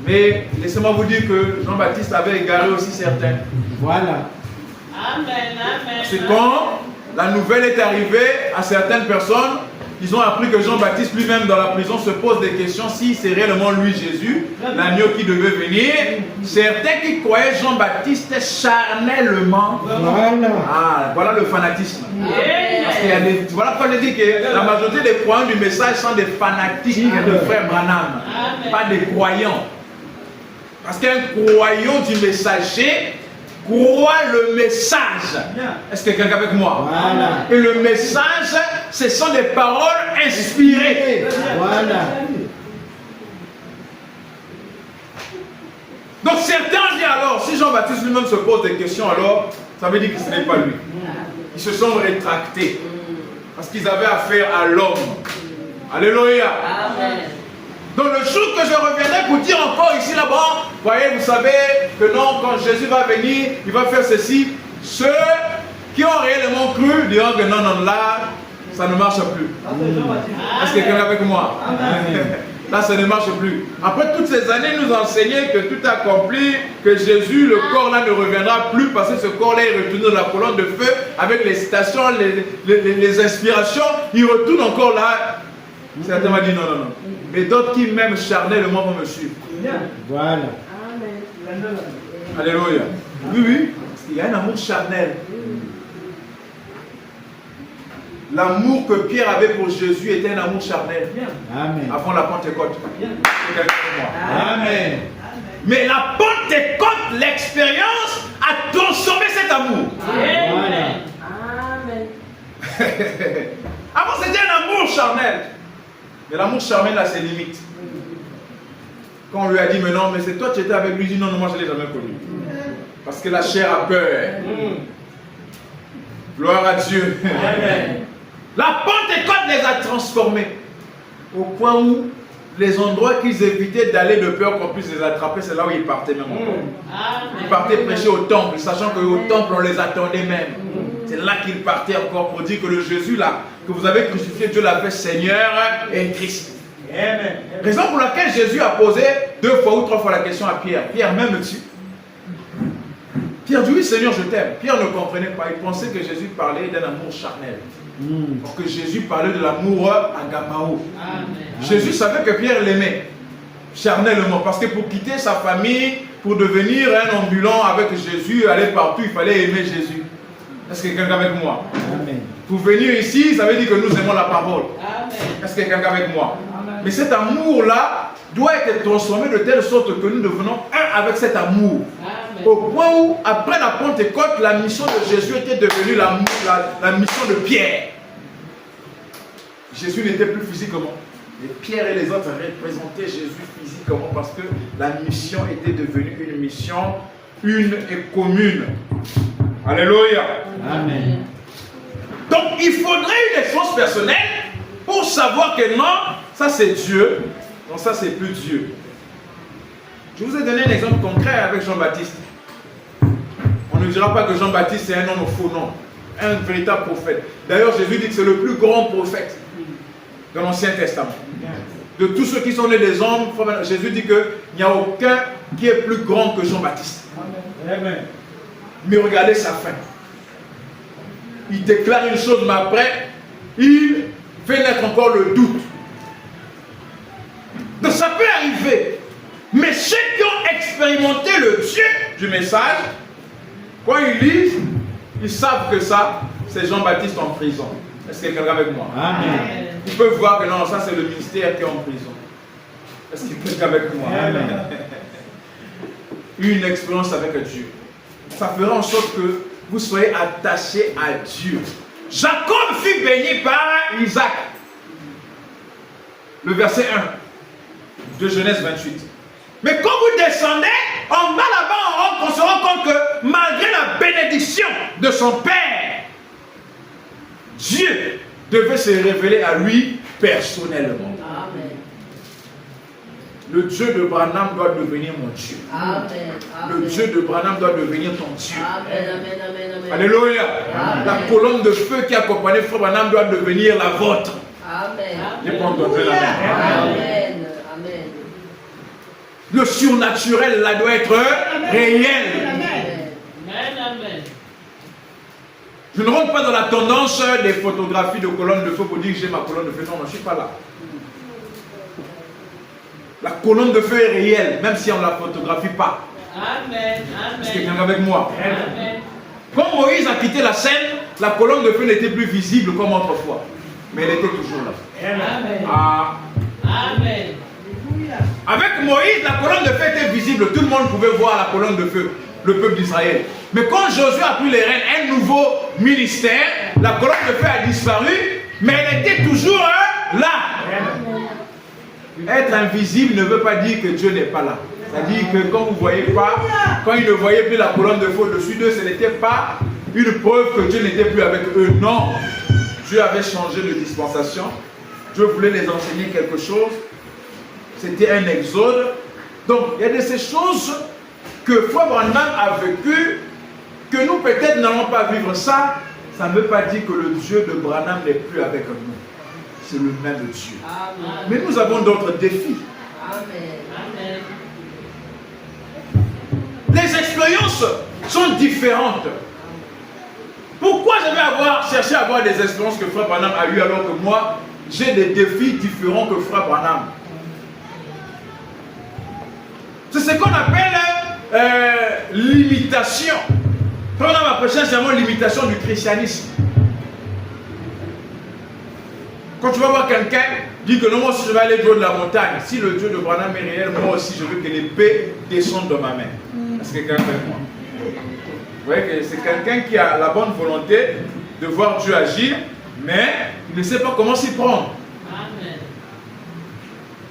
Mais laissez-moi vous dire que Jean-Baptiste avait égaré aussi certains. Voilà. Amen. Amen. C'est quand la nouvelle est arrivée à certaines personnes, ils ont appris que Jean-Baptiste lui-même dans la prison se pose des questions si c'est réellement lui Jésus, l'agneau qui devait venir. Certains qui croyaient Jean-Baptiste charnellement. Voilà. Ah, voilà le fanatisme. Parce qu'il y a des, voilà pourquoi je dis que la majorité des croyants du message sont des fanatiques de Frère Branham, pas des croyants. Parce qu'un croyant du messager croit le message. Est-ce que quelqu'un est avec moi? Voilà. Et le message, ce sont des paroles inspirées. Voilà. Donc certains ont dit alors, si Jean-Baptiste lui-même se pose des questions, alors ça veut dire que ce n'est pas lui. Ils se sont rétractés. Parce qu'ils avaient affaire à l'homme. Alléluia. Amen. Donc le jour que je reviendrai pour dire encore ici là-bas, voyez, vous savez que non, quand Jésus va venir, il va faire ceci. Ceux qui ont réellement cru diront que non, non, là, ça ne marche plus. Est-ce que quelqu'un est avec moi? Là, ça ne marche plus. Après toutes ces années, nous enseigner que tout est accompli, que Jésus, le corps là ne reviendra plus parce que ce corps là est retourné dans la colonne de feu avec les citations, les inspirations. Il retourne encore là. Certains m'ont dit non, non, non. Mais d'autres qui m'aiment charnellement vont me suivre. Voilà. Alléluia. Oui, oui. Parce qu'il y a un amour charnel. L'amour que Pierre avait pour Jésus était un amour charnel. Amen. Avant la Pentecôte. Amen. Mais la Pentecôte, l'expérience, a transformé cet amour. Amen. Avant, c'était un amour charnel. Mais l'amour charnel a ses limites. Quand on lui a dit, mais non, mais c'est toi qui étais avec lui, il dit non, non, moi je ne l'ai jamais connu. Parce que la chair a peur. Gloire à Dieu. Amen. La Pentecôte les a transformés. Au point où les endroits qu'ils évitaient d'aller de peur qu'on puisse les attraper, c'est là où ils partaient même encore. Ils partaient prêcher au temple, sachant qu'au temple on les attendait même. C'est là qu'ils partaient encore pour dire que le Jésus là, que vous avez crucifié, Dieu l'a fait Seigneur et Christ. Amen. Raison pour laquelle Jésus a posé 2 fois ou 3 fois la question à Pierre. Pierre, m'aimes-tu? Pierre dit oui Seigneur, je t'aime. Pierre ne comprenait pas, il pensait que Jésus parlait d'un amour charnel. Parce que Jésus parlait de l'amour agamao. Jésus savait que Pierre l'aimait charnellement. Parce que pour quitter sa famille, pour devenir un ambulant avec Jésus, aller partout, il fallait aimer Jésus. Est-ce que quelqu'un avec moi? Amen. Pour venir ici, ça veut dire que nous aimons la parole. Est-ce que quelqu'un avec moi? Mais cet amour-là doit être transformé de telle sorte que nous devenons un avec cet amour. Au point où, après la Pentecôte, la mission de Jésus était devenue la mission de Pierre. Jésus n'était plus physiquement. Et Pierre et les autres représentaient Jésus physiquement parce que la mission était devenue une mission une et commune. Alléluia. Amen. Donc il faudrait une expérience personnelle pour savoir que non, Ça c'est Dieu, non ça c'est plus Dieu. Je vous ai donné un exemple concret avec Jean-Baptiste. On ne dira pas que Jean-Baptiste est un homme faux, non. Un véritable prophète. D'ailleurs Jésus dit que c'est le plus grand prophète de l'Ancien Testament. De tous ceux qui sont nés des hommes, Jésus dit qu'il n'y a aucun qui est plus grand que Jean-Baptiste. Amen. Mais regardez sa fin. Il déclare une chose, mais après, il fait naître encore le doute. Donc ça peut arriver. Mais ceux qui ont expérimenté le Dieu Du message, quand ils lisent, ils savent que ça, c'est Jean-Baptiste en prison. Est-ce que quelqu'un est avec moi? Amen. Ils peuvent voir que non, ça c'est le ministère qui est en prison. Est-ce que quelqu'un est avec moi? Amen. Une expérience avec Dieu. Ça fera en sorte que vous soyez attachés à Dieu. Jacob fut béni par Isaac. Le verset 1 de Genèse 28. Mais quand vous descendez, en bas là-bas, on se rend compte que malgré la bénédiction De son père, Dieu devait se révéler à lui personnellement. Le Dieu de Branham doit devenir mon Dieu. Le Dieu de Branham doit devenir ton Dieu. Alléluia. La colonne de feu qui accompagnait Frère Branham doit devenir la vôtre. Je prends votre la main. Le surnaturel là doit être réel. Je ne rentre pas dans la tendance des photographies de colonnes de feu pour dire que j'ai ma colonne de feu. Non, je ne suis pas là. La colonne de feu est réelle, même si on ne la photographie pas. Est-ce que quelqu'un est avec moi? Quand Moïse a quitté la scène, la colonne de feu n'était plus visible comme autrefois. Mais elle était toujours là. Ah. Avec Moïse, la colonne de feu était visible. Tout le monde pouvait voir la colonne de feu, le peuple d'Israël. Mais quand Josué a pris les rênes, un nouveau ministère, la colonne de feu a disparu, mais elle était toujours là. Être invisible ne veut pas dire que Dieu n'est pas là. C'est-à-dire que quand vous ne voyez pas, quand ils ne voyaient plus la colonne de feu au-dessus d'eux, ce n'était pas une preuve que Dieu n'était plus avec eux. Non. Dieu avait changé de dispensation. Dieu voulait les enseigner quelque chose. C'était un exode. Donc, il y a de ces choses que Frère Branham a vécu, que nous peut-être n'allons pas vivre ça. Ça ne veut pas dire que le Dieu de Branham n'est plus avec nous. c'est le même Dieu. Amen. Mais nous avons d'autres défis. Amen. Les expériences sont différentes. Pourquoi je vais chercher à avoir des expériences que Frère Branham a eues alors que moi, j'ai des défis différents que Frère Branham? C'est ce qu'on appelle l'imitation. Frère Branham a prêché seulement l'imitation du christianisme. Quand tu vas voir quelqu'un, dis que non, moi aussi je vais aller du haut de la montagne. Si le Dieu de Branham est réel, moi aussi je veux que l'épée descende de ma main. Est-ce que quelqu'un fait moi? Vous voyez que c'est quelqu'un qui a la bonne volonté de voir Dieu agir, mais il ne sait pas comment s'y prendre. Amen.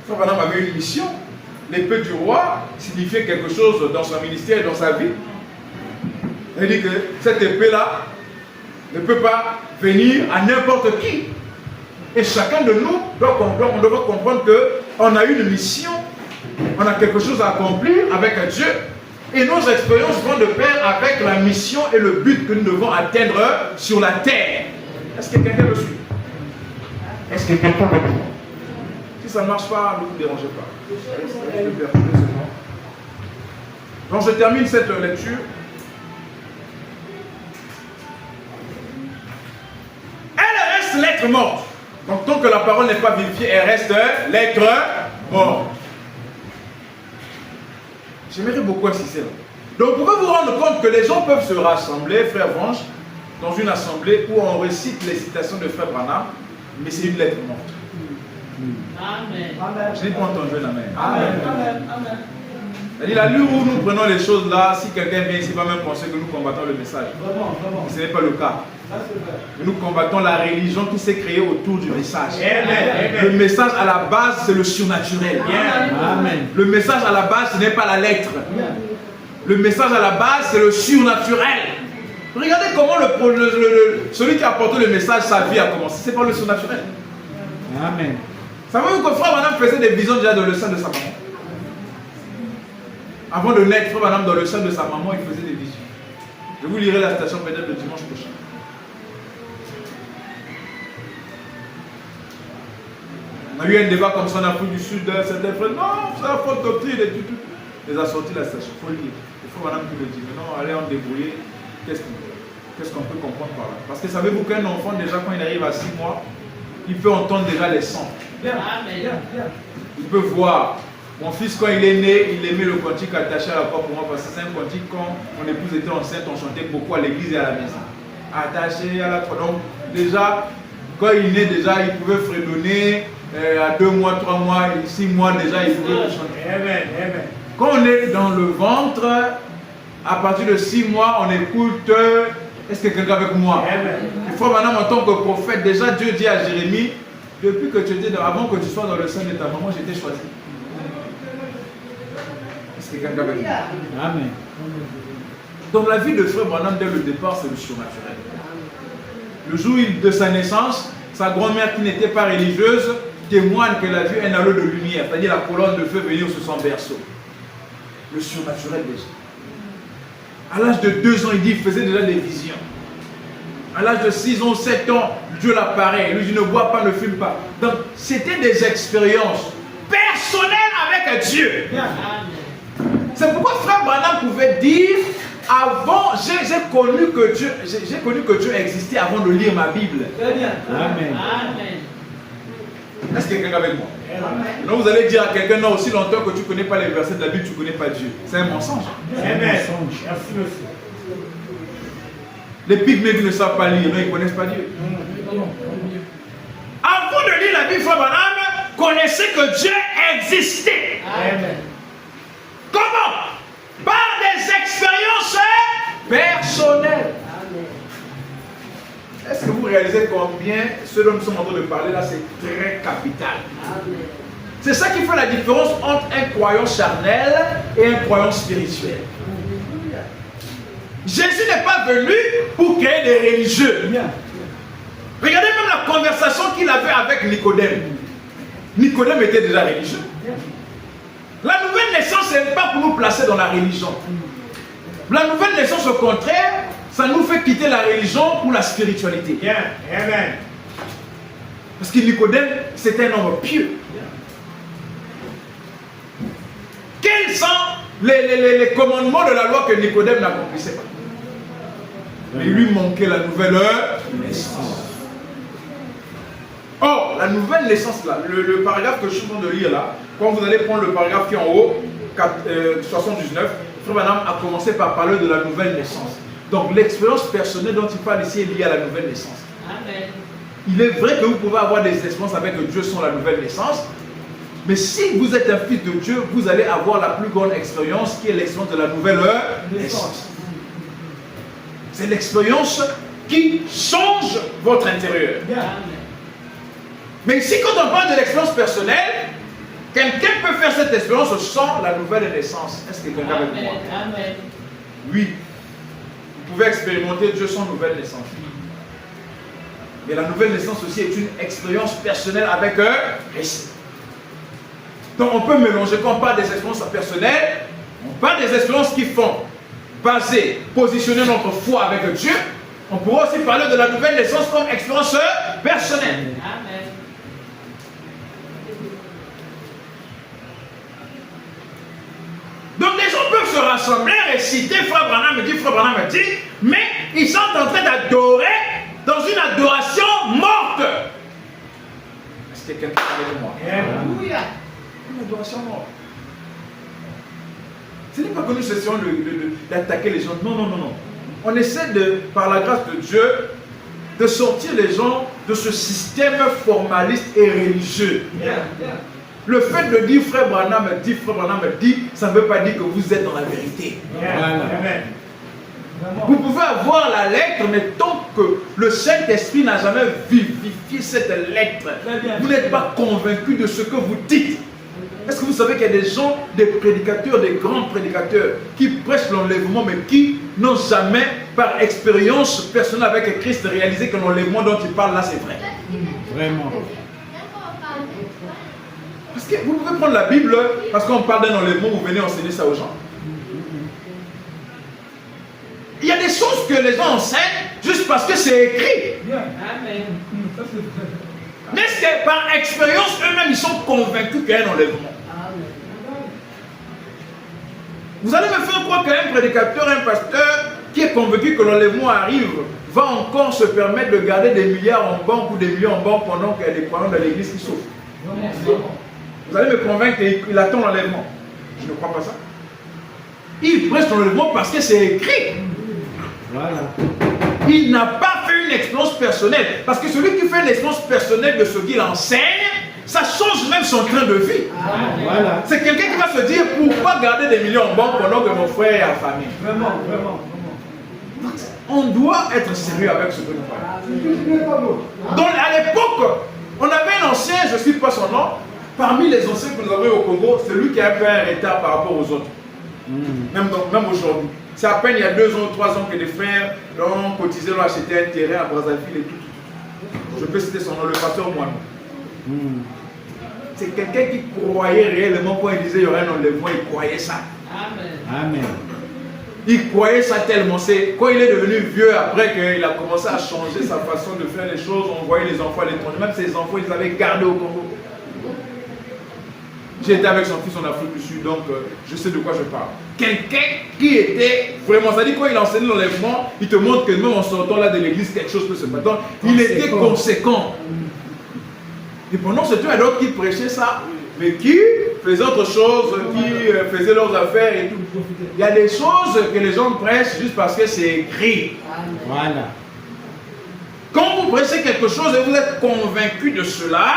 Frère Branham avait une mission. L'épée du roi signifiait quelque chose dans son ministère et dans sa vie. Il dit que cette épée-là ne peut pas venir à n'importe qui. Et chacun de nous doit comprendre qu'on a une mission, on a quelque chose à accomplir avec Dieu. Et nos expériences vont de pair avec la mission et le but que nous devons atteindre sur la terre. Est-ce que quelqu'un me suit? Est-ce que quelqu'un me suit? Si ça ne marche pas, ne vous dérangez pas. Donc je termine cette lecture. Elle reste lettre morte. Donc tant que la parole n'est pas vérifiée, elle reste lettre morte. J'aimerais beaucoup insister là. Donc vous pouvez vous rendre compte que les gens peuvent se rassembler, frère Vange, dans une assemblée où on récite les citations de frère Branham, mais c'est une lettre morte. Amen. Je n'ai pas entendu un amen. Amen. C'est-à-dire, la l'allure où nous prenons les choses là, si quelqu'un vient ici, il va même penser que nous combattons le message. Ce n'est pas le cas. Nous combattons la religion qui s'est créée autour du message. Le message à la base, c'est le surnaturel. Amen. Le message à la base, ce n'est pas la lettre. Le message à la base, c'est le surnaturel. Regardez comment celui qui a apporté le message, sa vie a commencé. C'est pas le surnaturel. Amen. Savez-vous que Frère Branham faisait des visions déjà dans le sein de sa maman? Avant de naître, Frère Branham, dans le sein de sa maman, il faisait des visions. Je vous lirai la citation peut-être le dimanche prochain. On a eu un débat comme ça en Afrique du Sud. Certains frères, non, c'est la faute doctrine et tout. Les a sortis la station. Il faut le dire. Il faut Madame qui le dit. Maintenant, allez en débrouiller. Qu'est-ce qu'on peut comprendre par là? Parce que savez-vous qu'un enfant, déjà, quand il arrive à 6 mois, il peut entendre déjà les sons. Amen. Il peut voir. Mon fils, quand il est né, il aimait le cantique attaché à la porte pour moi parce que c'est un cantique quand mon épouse était enceinte, on chantait beaucoup à l'église et à la maison. Attaché à la porte. Donc, déjà, quand il est né, déjà, il pouvait fredonner. À 2 mois, 3 mois, 6 mois, déjà, il pouvait chanter. Amen. Quand on est dans le ventre, à partir de 6 mois, on écoute. Est-ce que quelqu'un avec moi? Il faut maintenant, en tant que prophète, déjà Dieu dit à Jérémie, depuis que tu étais avant que tu sois dans le sein de ta maman, j'ai été choisi. Est-ce que quelqu'un avec moi? Amen. Donc la vie de frère Branham dès le départ, c'est le surnaturel. Le jour de sa naissance, sa grand-mère qui n'était pas religieuse témoigne qu'elle a vu un halo de lumière, c'est-à-dire la colonne de feu venir sur son berceau. Le surnaturel déjà. À l'âge de 2 ans, il dit qu'il faisait déjà des visions. À l'âge de 6 ans, 7 ans, Dieu l'apparaît. Il lui dit ne bois pas, ne fume pas. Donc, c'était des expériences personnelles avec Dieu. Amen. C'est pourquoi frère Branham pouvait dire avant, j'ai connu que Dieu existait avant de lire ma Bible. Amen. Amen. Est-ce que quelqu'un avec moi? Donc vous allez dire à quelqu'un, non, aussi longtemps que tu ne connais pas les versets de la Bible, tu ne connais pas Dieu. C'est un mensonge. Amen. Les pygmées qui ne savent pas lire, non, ils ne connaissent pas Dieu. Avant de lire la Bible, frère Branham connaissait que Dieu existait. Amen. Comment? Par des expériences personnelles. Est-ce que vous réalisez combien ce dont nous sommes en train de parler là, c'est très capital? C'est ça qui fait la différence entre un croyant charnel et un croyant spirituel. Jésus n'est pas venu pour créer des religieux. Regardez même la conversation qu'il avait avec Nicodème. Nicodème était déjà religieux. La nouvelle naissance, ce n'est pas pour nous placer dans la religion. La nouvelle naissance, au contraire, ça nous fait quitter la religion pour la spiritualité. Amen. Parce que Nicodème, c'était un homme pieux. Quels sont les commandements de la loi que Nicodème n'accomplissait pas? Mais il lui manquait la nouvelle naissance. Or, la nouvelle naissance, là, le paragraphe que je suis en train de lire là, quand vous allez prendre le paragraphe qui est en haut, 79, Frère Branham a commencé par parler de la nouvelle naissance. Donc, l'expérience personnelle dont il parle ici est liée à la nouvelle naissance. Amen. Il est vrai que vous pouvez avoir des expériences avec Dieu sans la nouvelle naissance, mais si vous êtes un fils de Dieu, vous allez avoir la plus grande expérience qui est l'expérience de la nouvelle naissance. C'est l'expérience qui change votre intérieur. Amen. Mais ici, quand on parle de l'expérience personnelle, quelqu'un peut faire cette expérience sans la nouvelle naissance. Est-ce que quelqu'un avec moi? Amen. Oui. Vous pouvez expérimenter Dieu sans nouvelle naissance. Mais la nouvelle naissance aussi est une expérience personnelle avec Christ. Donc on peut mélanger, quand on parle des expériences personnelles, on parle des expériences qui font baser, positionner notre foi avec Dieu. On pourra aussi parler de la nouvelle naissance comme expérience personnelle. Amen. Donc les gens peuvent se rassembler, réciter, Frère Branham me dit, mais ils sont en train d'adorer dans une adoration morte. Est-ce que quelqu'un est avec moi? Alléluia. Une adoration morte. Ce n'est pas que nous cessions d'attaquer les gens. Non, non, non, non. On essaie par la grâce de Dieu, de sortir les gens de ce système formaliste et religieux. Le fait de dire Frère Branham me dit, ça ne veut pas dire que vous êtes dans la vérité. Voilà. Vous pouvez avoir la lettre, mais tant que le Saint-Esprit n'a jamais vivifié cette lettre, vous n'êtes pas convaincu de ce que vous dites. Est-ce que vous savez qu'il y a des gens, des prédicateurs, des grands prédicateurs, qui prêchent l'enlèvement, mais qui n'ont jamais, par expérience personnelle avec Christ, réalisé que l'enlèvement dont ils parlent là, c'est vrai? Vraiment. Parce que vous pouvez prendre la Bible, parce qu'on parle d'un enlèvement, vous venez enseigner ça aux gens. Il y a des choses que les gens enseignent juste parce que c'est écrit. Amen. Mais c'est par expérience, eux-mêmes, ils sont convaincus qu'il y a un enlèvement. Vous allez me faire croire qu'un prédicateur, un pasteur qui est convaincu que l'enlèvement arrive, va encore se permettre de garder des milliards en banque ou des millions en banque pendant qu'il y a des croyants de l'église qui souffrent. Vous allez me convaincre qu'il attend l'enlèvement. Je ne crois pas ça. Il prêche l'enlèvement parce que c'est écrit. Voilà. Il n'a pas fait une expérience personnelle. Parce que celui qui fait une expérience personnelle de ce qu'il enseigne, ça change même son train de vie. Voilà. C'est quelqu'un qui va se dire, pourquoi garder des millions en banque pendant que mon frère est affamé? Vraiment. On doit être sérieux avec ce que nous parlons. Donc à l'époque, on avait un ancien, je ne sais pas son nom, parmi les anciens que nous avons au Congo, c'est lui qui a un peu un retard par rapport aux autres. Même aujourd'hui. C'est à peine il y a 2 ans ou 3 ans que des frères ont cotisé, ont acheté un terrain à Brazzaville et tout. Je peux citer son nom, le pasteur Moine. C'est quelqu'un qui croyait réellement quand il disait qu'il y aurait un enlèvement, il croyait ça. Amen. Il croyait ça tellement. C'est quand il est devenu vieux, après qu'il a commencé à changer sa façon de faire les choses, on voyait les enfants à l'étranger. Même ses enfants, ils les avaient gardés au Congo. J'ai été avec son fils en Afrique du Sud, donc je sais de quoi je parle. Quelqu'un qui était vraiment, ça dit quand il enseignait l'enlèvement, il te montre que même en sortant là de l'église, quelque chose peut se passer. Donc, il était conséquent. Et pendant ce temps, il y a d'autres qui prêchaient ça, mais qui faisaient autre chose, qui faisaient leurs affaires et tout. Il y a des choses que les gens prêchent juste parce que c'est écrit. Voilà. Quand vous prêchez quelque chose et vous êtes convaincu de cela,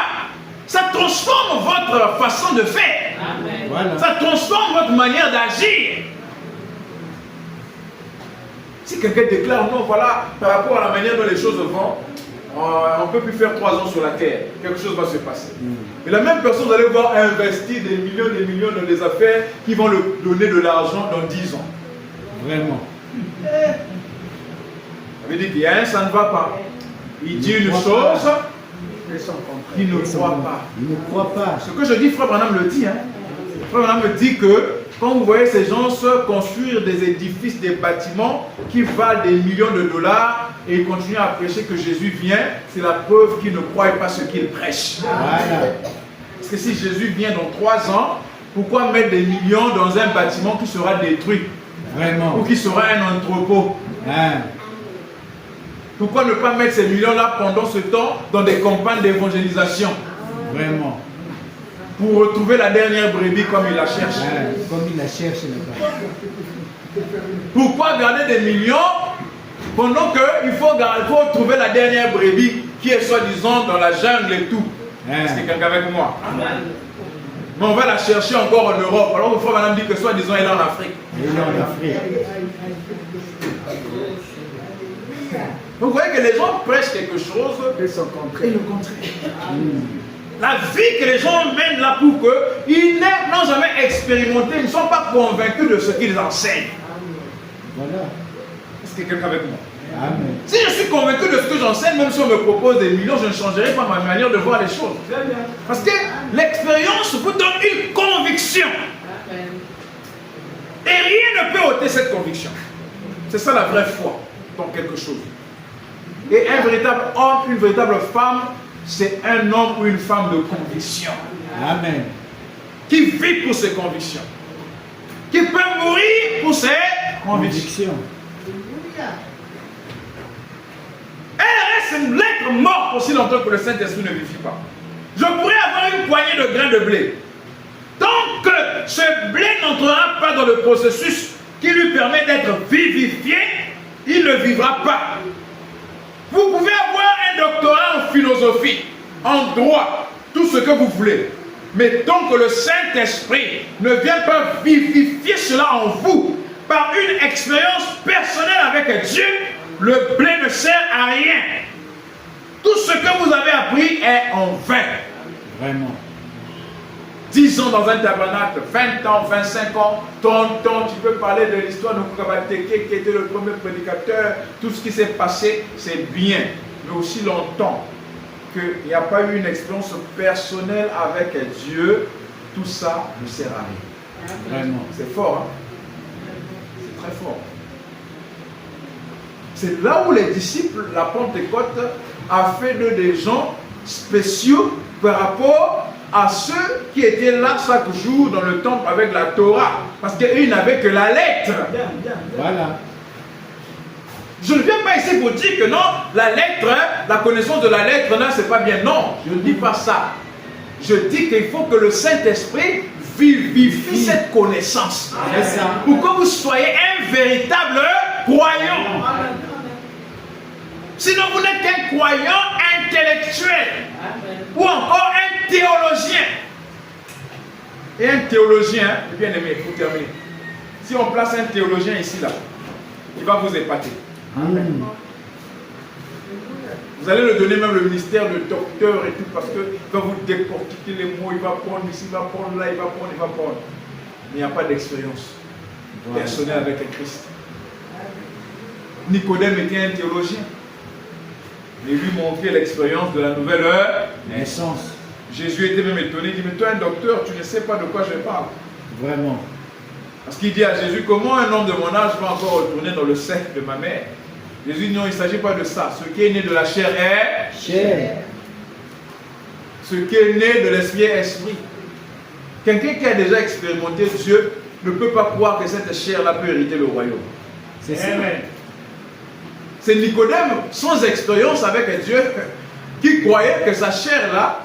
ça transforme votre façon de faire. Amen. Voilà. Ça transforme votre manière d'agir. Si quelqu'un déclare, non, voilà, par rapport à la manière dont les choses vont, on ne peut plus faire 3 ans sur la terre. Quelque chose va se passer. Et la même personne, vous allez voir investir des millions dans des affaires qui vont lui donner de l'argent dans 10 ans. Vraiment. Ça veut dire qu'il y a un, ça ne va pas. Il dit une chose, il ne croit pas. Il ne croit pas. Ce que je dis, Frère Branham le dit. Frère Branham me dit que quand vous voyez ces gens se construire des édifices, des bâtiments qui valent des millions de dollars, et il continue à prêcher que Jésus vient, c'est la preuve qu'il ne croit pas ce qu'il prêche. Voilà. Parce que si Jésus vient dans 3 ans, pourquoi mettre des millions dans un bâtiment qui sera détruit Vraiment. ou qui sera un entrepôt? Hein. Pourquoi ne pas mettre ces millions-là pendant ce temps dans des campagnes d'évangélisation Vraiment. pour retrouver la dernière brebis comme il la cherche? Hein. Comme il la cherche là-bas. Pourquoi garder des millions pendant qu'il faut trouver la dernière brebis qui est soi-disant dans la jungle et tout? Est-ce que quelqu'un avec moi? Mais on va la chercher encore en Europe. Alors il faut madame dire que soi-disant elle est en Afrique. Il est en Afrique. Donc vous voyez que les gens prêchent quelque chose et le contraire. La vie que les gens mènent là pour qu'ils n'ont jamais expérimenté, ils ne sont pas convaincus de ce qu'ils enseignent. Voilà. Est-ce que quelqu'un avec moi? Amen. Si je suis convaincu de ce que j'enseigne, même si on me propose des millions, je ne changerai pas ma manière de voir les choses. Parce que l'expérience vous donne une conviction. Et rien ne peut ôter cette conviction. C'est ça la vraie foi dans quelque chose. Et un véritable homme, une véritable femme, c'est un homme ou une femme de conviction. Amen. Qui vit pour ses convictions. Qui peut mourir pour ses convictions. Elle reste une lettre morte aussi longtemps que le Saint-Esprit ne vivifie pas. Je pourrais avoir une poignée de grains de blé. Tant que ce blé n'entrera pas dans le processus qui lui permet d'être vivifié, il ne vivra pas. Vous pouvez avoir un doctorat en philosophie, en droit, tout ce que vous voulez. Mais tant que le Saint-Esprit ne vient pas vivifier cela en vous par une expérience personnelle avec Dieu, le blé ne sert à rien. Tout ce que vous avez appris est en vain. Vraiment. 10 ans dans un tabernacle, 20 ans, 25 ans, tonton, tu peux parler de l'histoire de Mukabateke qui était le premier prédicateur, tout ce qui s'est passé, c'est bien, mais aussi longtemps qu'il n'y a pas eu une expérience personnelle avec Dieu, tout ça ne sert à rien. Vraiment. C'est fort, hein? C'est très fort. C'est là où les disciples, la Pentecôte, a fait d'eux des gens spéciaux par rapport à ceux qui étaient là chaque jour dans le temple avec la Torah. Parce qu'ils n'avaient que la lettre. Voilà. Je ne viens pas ici pour dire que non, la lettre, la connaissance de la lettre, là, c'est pas bien. Non, je ne dis pas ça. Je dis qu'il faut que le Saint-Esprit vivifie cette connaissance. C'est ça. Pour que vous soyez un véritable croyant. Sinon, vous n'êtes qu'un croyant intellectuel. Ou encore un théologien. Et un théologien, bien aimé, pour terminer. Si on place un théologien ici, là, il va vous épater. Amen. Vous allez lui donner même le ministère de docteur et tout, parce qu'il va vous décortiquer les mots, il va prendre ici, il va prendre là, il va prendre, il va prendre. Mais il n'y a pas d'expérience personnelle avec le Christ. Nicodème était un théologien. Et lui montrer l'expérience de la nouvelle Naissance. Jésus était même étonné, il dit, mais toi un docteur, tu ne sais pas de quoi je parle. Vraiment. Parce qu'il dit à Jésus, comment un homme de mon âge va encore retourner dans le sein de ma mère? Jésus dit, non, il ne s'agit pas de ça. Ce qui est né de la chair est Cher. ce qui est né de l'esprit est esprit. Quelqu'un qui a déjà expérimenté Dieu ne peut pas croire que cette chair-là peut hériter le royaume. C'est ça. Amen. C'est Nicodème, sans expérience avec Dieu, qui croyait que sa chair-là,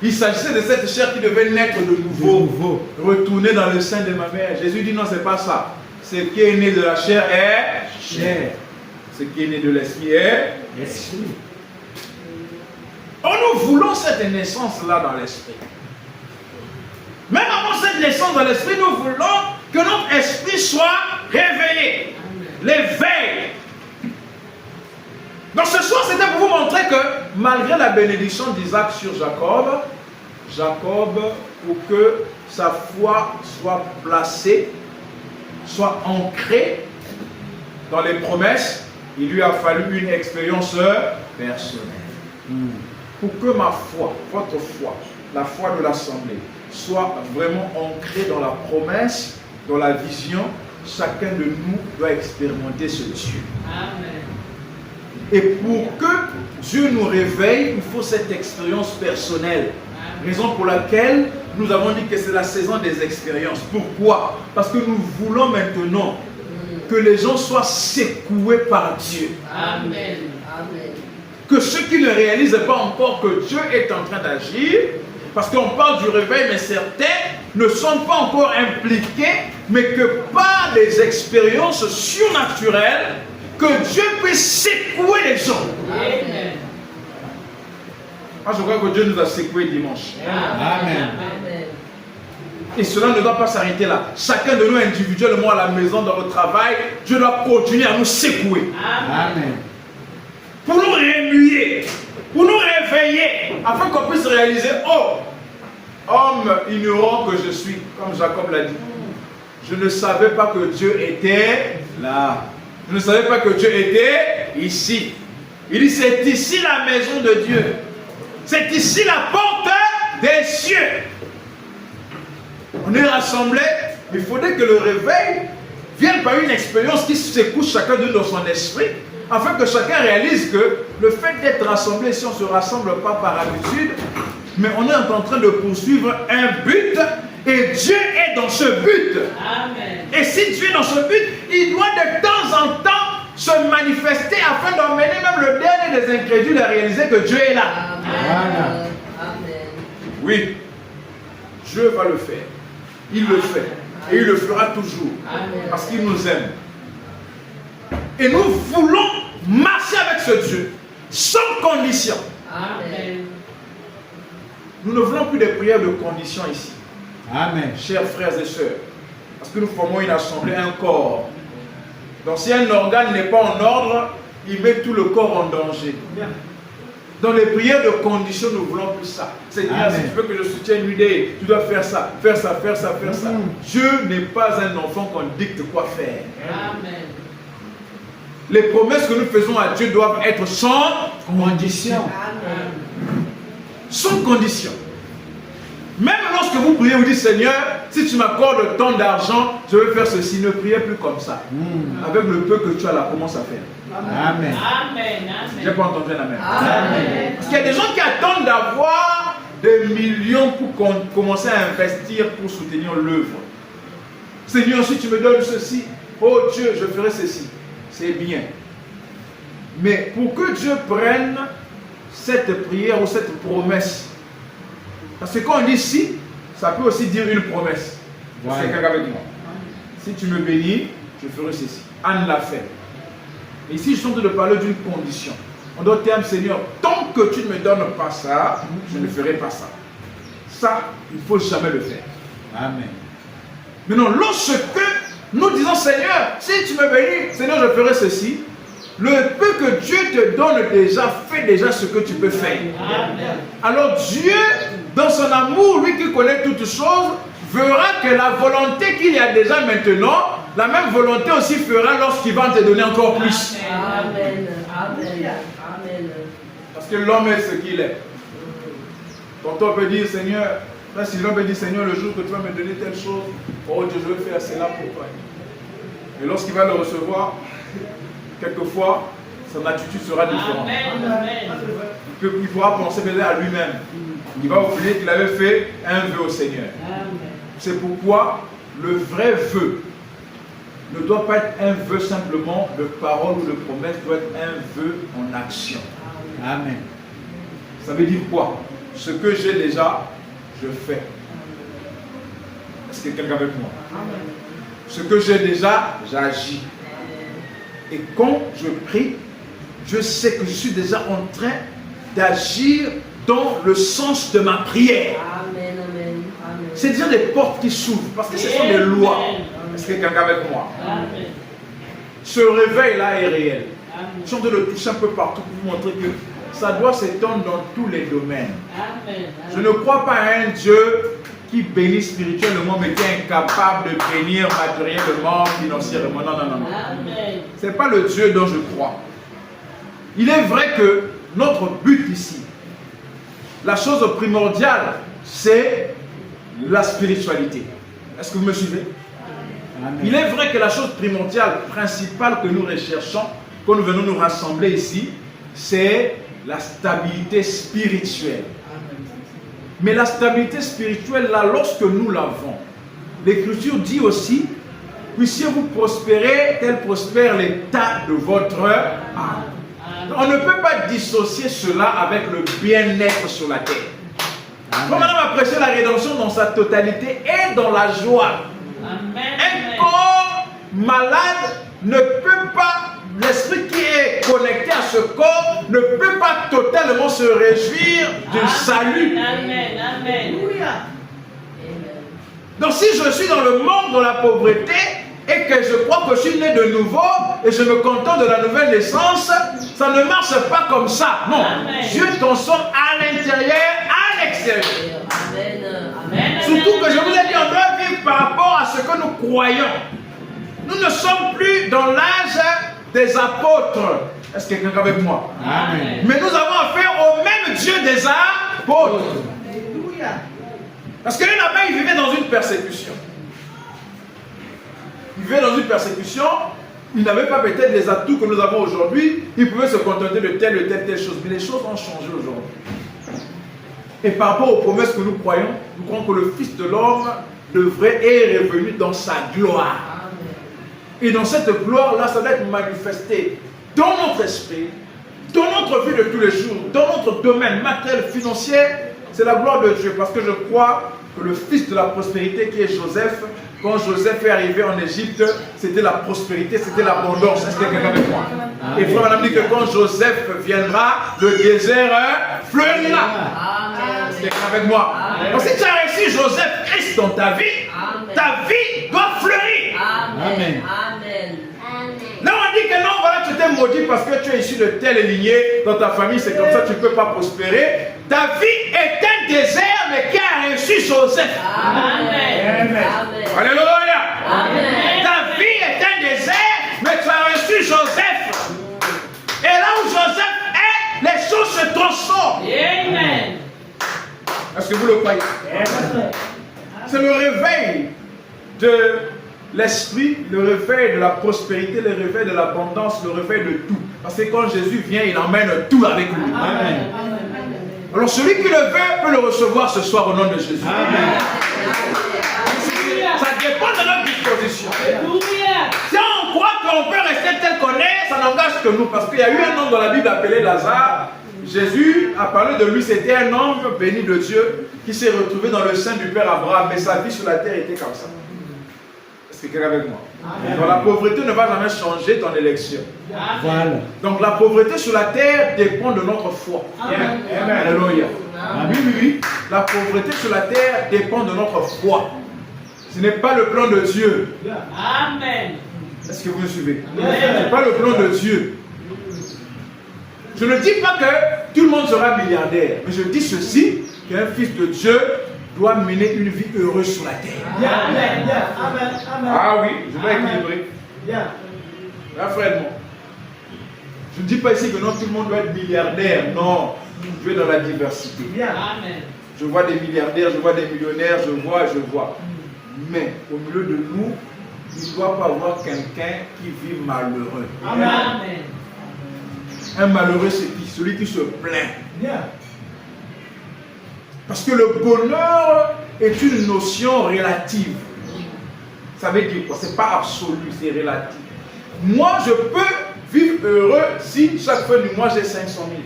il s'agissait de cette chair qui devait naître de nouveau, retourner dans le sein de ma mère. Jésus dit non, c'est pas ça. Ce qui est né de la chair est Cher. ce qui est né de l'esprit est Esprit. Oh, nous voulons cette naissance-là dans l'esprit. Même avant cette naissance dans l'esprit, nous voulons que notre esprit soit réveillé. L'éveil. Donc ce soir, c'était pour vous montrer que malgré la bénédiction d'Isaac sur Jacob, pour que sa foi soit placée, soit ancrée dans les promesses, il lui a fallu une expérience personnelle. Pour que ma foi, votre foi, la foi de l'Assemblée, soit vraiment ancrée dans la promesse, dans la vision, chacun de nous doit expérimenter ce Dieu. Amen. Et pour que Dieu nous réveille, il faut cette expérience personnelle. Raison pour laquelle nous avons dit que c'est la saison des expériences. Pourquoi? Parce que nous voulons maintenant que les gens soient secoués par Dieu. Amen. Amen. Que ceux qui ne réalisent pas encore que Dieu est en train d'agir, parce qu'on parle du réveil, mais certains ne sont pas encore impliqués, mais que par les expériences surnaturelles, que Dieu puisse secouer les gens. Amen. Moi, je crois que Dieu nous a secoués dimanche. Amen. Amen. Et cela ne doit pas s'arrêter là. Chacun de nous individuellement à la maison, dans le travail, Dieu doit continuer à nous secouer. Amen. Pour nous remuer, pour nous réveiller, afin qu'on puisse réaliser, oh, homme ignorant que je suis, comme Jacob l'a dit. Je ne savais pas que Dieu était là. Je ne savais pas que Dieu était ici. Il dit, c'est ici la maison de Dieu. C'est ici la porte des cieux. On est rassemblés. Il faudrait que le réveil vienne par une expérience qui secoue chacun de nous dans son esprit, afin que chacun réalise que le fait d'être rassemblé, si on ne se rassemble pas par habitude, mais on est en train de poursuivre un but, et Dieu est dans ce but. Amen. Et si Dieu est dans ce but, il doit de temps en temps se manifester afin d'emmener même le dernier des incrédules à réaliser que Dieu est là. Amen. Amen. Oui, Dieu va le faire. Il le fait. Et il le fera toujours. Amen. Parce qu'il nous aime. Et nous voulons marcher avec ce Dieu, sans condition. Amen. Nous ne voulons plus des prières de condition ici. Amen. Chers frères et sœurs, parce que nous formons une assemblée, un corps. Donc si un organe n'est pas en ordre, il met tout le corps en danger. Dans les prières de condition, nous voulons plus ça. Seigneur, si tu veux que je soutienne l'idée, tu dois faire ça, faire ça, faire ça, faire ça. Dieu n'est pas un enfant qu'on dicte quoi faire. Amen. Les promesses que nous faisons à Dieu doivent être sans condition. Amen. Sans condition. Même lorsque vous priez, vous dites, Seigneur, si tu m'accordes tant d'argent, je vais faire ceci. Ne priez plus comme ça. Avec le peu que tu as là, commence à faire. Amen. Amen. J'ai pas entendu un amen. Amen. Parce qu'il y a des gens qui attendent d'avoir des millions pour commencer à investir pour soutenir l'œuvre. Seigneur, si tu me donnes ceci, oh Dieu, je ferai ceci. C'est bien. Mais pour que Dieu prenne cette prière ou cette promesse, parce que quand on dit si, ça peut aussi dire une promesse. Voilà. C'est quelqu'un avec moi. Si tu me bénis, je ferai ceci. Anne l'a fait. Et ici, je suis en train de parler d'une condition. On doit dire, Seigneur, tant que tu ne me donnes pas ça, je ne ferai pas ça. Ça, il ne faut jamais le faire. Amen. Maintenant, lorsque nous disons, Seigneur, si tu me bénis, Seigneur, je ferai ceci, le peu que Dieu te donne déjà, fais déjà ce que tu peux faire. Amen. Alors Dieu, dans son amour, lui qui connaît toutes choses, verra que la volonté qu'il y a déjà maintenant, la même volonté aussi fera lorsqu'il va te donner encore plus. Amen. Amen. Amen. Parce que l'homme est ce qu'il est. Tonton peut dire, Seigneur, là, si l'homme peut dire, Seigneur, le jour que tu vas me donner telle chose, oh Dieu, je vais faire cela pour toi. Et lorsqu'il va le recevoir, quelquefois, son attitude sera différente. Amen. Il pourra penser peut-être à lui-même. Il va oublier qu'il avait fait un vœu au Seigneur. Amen. C'est pourquoi le vrai vœu ne doit pas être un vœu simplement de parole ou de promesse, doit être un vœu en action. Amen. Ça veut dire quoi? Ce que j'ai déjà, je fais. Est-ce qu'il y a quelqu'un avec moi? Ce que j'ai déjà, j'agis. Et quand je prie, je sais que je suis déjà en train d'agir dans le sens de ma prière. Amen. Amen. Amen. C'est déjà des portes qui s'ouvrent, parce que ce sont des lois. Est-ce qu'il y a quelqu'un avec moi? Amen. Ce réveil-là est réel. Amen. Je suis en train de le toucher un peu partout pour vous montrer que ça doit s'étendre dans tous les domaines. Amen. Je ne crois pas à un Dieu qui bénit spirituellement, mais qui est incapable de bénir matériellement, financièrement. Non, non, non, non. Amen. Ce n'est pas le Dieu dont je crois. Il est vrai que notre but ici, la chose primordiale, c'est la spiritualité. Est-ce que vous me suivez? Amen. Il est vrai que la chose primordiale, principale que nous recherchons, quand nous venons nous rassembler ici, c'est la stabilité spirituelle. Mais la stabilité spirituelle, là, lorsque nous l'avons, l'Écriture dit aussi, puissiez-vous prospérer, tel prospère l'état de votre âme. On ne peut pas dissocier cela avec le bien-être sur la terre. Quand madame a prêché la rédemption dans sa totalité et dans la joie. Un corps malade ne peut pas, l'esprit qui est connecté à ce corps ne peut pas totalement se réjouir du salut. Amen. Amen. Donc si je suis dans le monde, dans la pauvreté, et que je crois que je suis né de nouveau, et je me contente de la nouvelle naissance, ça ne marche pas comme ça. Non, Amen. Dieu transforme à l'intérieur, à l'extérieur. Surtout que je vous ai dit, on doit vivre par rapport à ce que nous croyons. Nous ne sommes plus dans l'âge des apôtres. Est-ce que quelqu'un est avec moi? Amen. Mais nous avons affaire au même Dieu des apôtres. Parce que lui là-bas, il vivait dans une persécution. Il vivait dans une persécution. Il n'avait pas peut-être les atouts que nous avons aujourd'hui. Il pouvait se contenter de telle chose. Mais les choses ont changé aujourd'hui. Et par rapport aux promesses que nous croyons que le Fils de l'homme devrait être revenu dans sa gloire. Et dans cette gloire-là, ça va être manifesté dans notre esprit, dans notre vie de tous les jours, dans notre domaine matériel, financier. C'est la gloire de Dieu. Parce que je crois que le fils de la prospérité qui est Joseph, quand Joseph est arrivé en Égypte, c'était la prospérité, c'était l'abondance. Est-ce que quelqu'un avec moi? Et frère madame dit que quand Joseph viendra, le désert fleurira. Est-ce que quelqu'un avec moi? Donc si tu as reçu Joseph Christ dans ta vie doit fleurir. Amen. Là on dit que non, voilà, tu t'es maudit parce que tu es issu de telle lignée, dans ta famille c'est comme ça, tu ne peux pas prospérer. Ta vie est un désert, mais qui a reçu Joseph. Amen. Alléluia. Amen. Ta vie est un désert, mais tu as reçu Joseph. Et là où Joseph est, les choses se transforment. Amen. Est-ce que vous le croyez? C'est le réveil de l'esprit, le réveil de la prospérité, le réveil de l'abondance, le réveil de tout. Parce que quand Jésus vient, il emmène tout avec lui. Amen. Alors celui qui le veut peut le recevoir ce soir au nom de Jésus. Amen. Ça dépend de notre disposition. Si on croit qu'on peut rester tel qu'on est, ça n'engage que nous. Parce qu'il y a eu un homme dans la Bible appelé Lazare. Jésus a parlé de lui, c'était un homme béni de Dieu qui s'est retrouvé dans le sein du Père Abraham. Mais sa vie sur la terre était comme ça. Est-ce que quelqu'un est avec moi? Donc la pauvreté ne va jamais changer ton élection. Voilà. Donc la pauvreté sur la terre dépend de notre foi. Amen. Alléluia. Oui. La pauvreté sur la terre dépend de notre foi. Ce n'est pas le plan de Dieu. Amen. Est-ce que vous me suivez? Ce n'est pas le plan de Dieu. Je ne dis pas que tout le monde sera milliardaire. Mais je dis ceci, qu'un fils de Dieu doit mener une vie heureuse sur la terre. Ah oui, je dois équilibrer. Là, frère, non. Je ne dis pas ici que non, tout le monde doit être milliardaire. Non, Dieu est dans la diversité. Amen. Je vois des milliardaires, je vois des millionnaires, je vois. Mais au milieu de nous, il ne doit pas avoir quelqu'un qui vit malheureux. Amen. Un malheureux, c'est qui? Celui qui se plaint. Parce que le bonheur est une notion relative. Ça veut dire quoi? C'est pas absolu, c'est relatif. Moi, je peux vivre heureux si chaque fin du mois j'ai 500 000.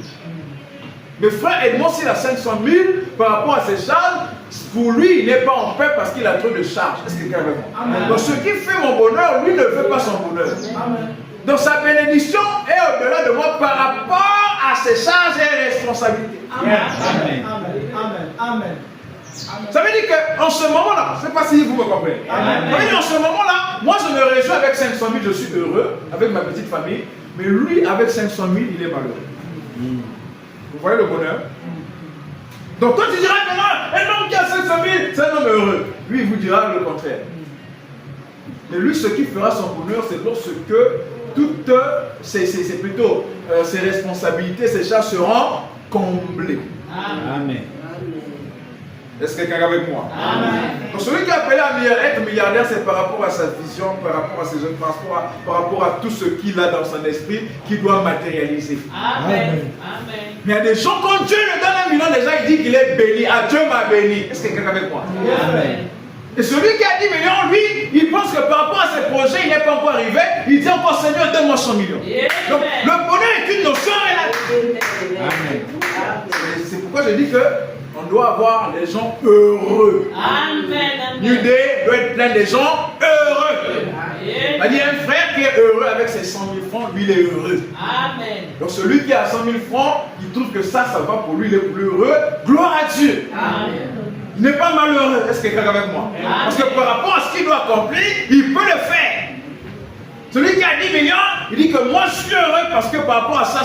Mais frère Edmond, s'il a 500 000 par rapport à ses charges, pour lui, il n'est pas en paix parce qu'il a trop de charges. Est-ce que quelqu'un veut dire? Donc ce qui fait mon bonheur, lui ne veut pas son bonheur. Amen. Donc sa bénédiction est au-delà de moi par rapport à ses charges et responsabilités. Amen. Ça veut dire qu'en ce moment-là, je ne sais pas si vous me comprenez. En ce moment-là, moi je me réjouis avec 500 000, je suis heureux avec ma petite famille. Mais lui, avec 500 000, il est malheureux. Vous voyez le bonheur? Donc quand tu diras que non, un homme qui a 500 000, c'est un homme heureux. Lui, il vous dira le contraire. Mais lui, ce qui fera son bonheur, c'est lorsque toutes ses responsabilités, ses charges seront comblées. Amen. Est-ce que quelqu'un est avec moi? Amen. Donc celui qui est appelé à être milliardaire, c'est par rapport à sa vision, par rapport à ses œuvres, par rapport à tout ce qu'il a dans son esprit, qu'il doit matérialiser. Amen. Amen. Mais il y a des gens, quand Dieu lui donne 1 million, déjà il dit qu'il est béni. Ah, Dieu m'a béni. Est-ce que quelqu'un est avec moi? Amen. Et celui qui a 10 millions, lui, il pense que par rapport à ses projets, il n'est pas encore arrivé. Il dit encore, Seigneur, donne-moi 100 millions. Donc, le bonheur est une notion relative. C'est pourquoi je dis que on doit avoir des gens heureux. Amen. New Day doit être plein de gens heureux. Il y a un frère qui est heureux avec ses 100 000 francs, lui il est heureux. Amen. Donc celui qui a 100 000 francs, il trouve que ça va pour lui, il est plus heureux. Gloire à Dieu. Amen. Il n'est pas malheureux. Est-ce que quelqu'un est avec moi? Parce que par rapport à ce qu'il doit accomplir, il peut le faire. Celui qui a 10 millions, il dit que moi je suis heureux parce que par rapport à ça,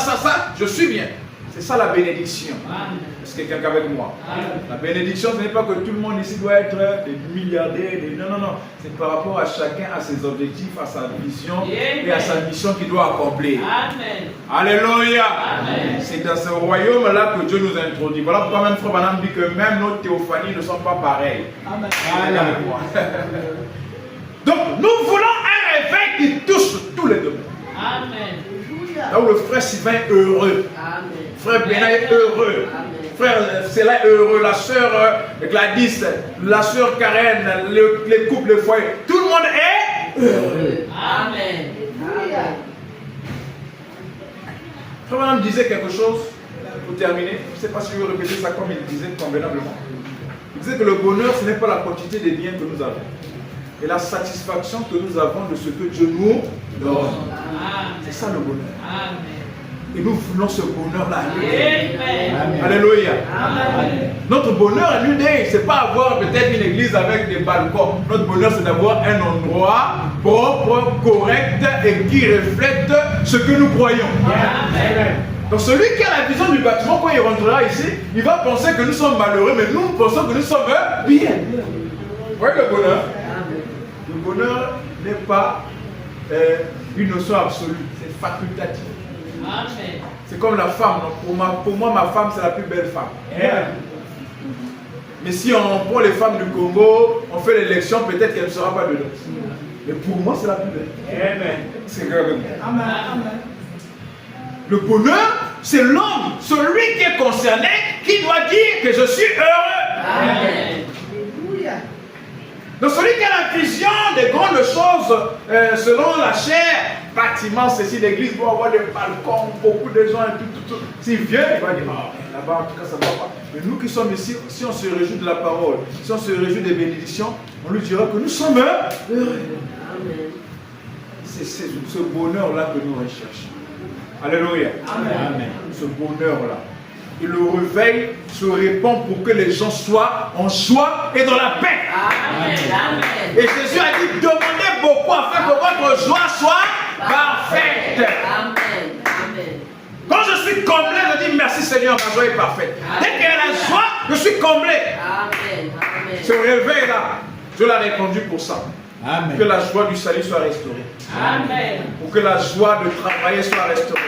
je suis bien. C'est ça la bénédiction. Amen. Est-ce que quelqu'un est avec moi? Amen. La bénédiction, ce n'est pas que tout le monde ici doit être des milliardaires. Non. C'est par rapport à chacun, à ses objectifs, à sa vision et à sa mission qu'il doit accomplir. Amen. Alléluia. Amen. C'est dans ce royaume-là que Dieu nous introduit. Voilà pourquoi même Frère Branham dit que même nos théophanies ne sont pas pareilles. Amen. Allez avec moi. Donc, nous voulons un réveil qui touche tous les domaines. Amen. Là où le frère Sylvain est heureux. Amen. Frère Bénin est heureux. Frère Céla est heureux. La sœur Gladys, la sœur Karen, les couples, les foyers. Tout le monde est heureux. Amen. Frère Branham disait quelque chose pour terminer. Je ne sais pas si je vais répéter ça comme il disait convenablement. Il disait que le bonheur, ce n'est pas la quantité des biens que nous avons, et la satisfaction que nous avons de ce que Dieu nous donne. C'est ça le bonheur. Amen. Et nous voulons ce bonheur-là. Amen. Alléluia. Amen. Notre bonheur à New Day, c'est pas avoir peut-être une église avec des balcons. Notre bonheur, c'est d'avoir un endroit propre, correct et qui reflète ce que nous croyons. Amen. Donc celui qui a la vision du bâtiment, quand il rentrera ici, il va penser que nous sommes malheureux, mais nous pensons que nous sommes bien. Vous voyez le bonheur? Le bonheur n'est pas une notion absolue, c'est facultatif. Amen. C'est comme la femme. Pour moi, ma femme, c'est la plus belle femme. Mais si on prend les femmes du Congo, on fait l'élection, peut-être qu'elle ne sera pas dedans. Mais pour moi, c'est la plus belle. C'est grave. Le bonheur, c'est l'homme, celui qui est concerné, qui doit dire que je suis heureux. Amen. Donc celui qui a la vision des grandes choses selon la chair, bâtiment, ceci, l'église doit avoir des balcons, beaucoup de gens et tout. S'il vient, il va dire, là-bas en tout cas ça ne va pas. Mais nous qui sommes ici, si on se réjouit de la parole, si on se réjouit des bénédictions, on lui dira que nous sommes heureux. C'est ce bonheur-là que nous recherchons. Alléluia. Amen. Ce bonheur-là. Et le réveil se répand pour que les gens soient en joie et dans la paix. Amen. Et Jésus a dit, demandez beaucoup afin que votre joie soit parfaite. Amen. Amen. Quand je suis comblé, je dis merci Seigneur, ma joie est parfaite. Dès qu'il y a la joie, je suis comblé. Amen. Amen. Ce réveil-là, Dieu l'a répandu pour ça. Amen. Que la joie du salut soit restaurée. Amen. Pour que la joie de travailler soit restaurée.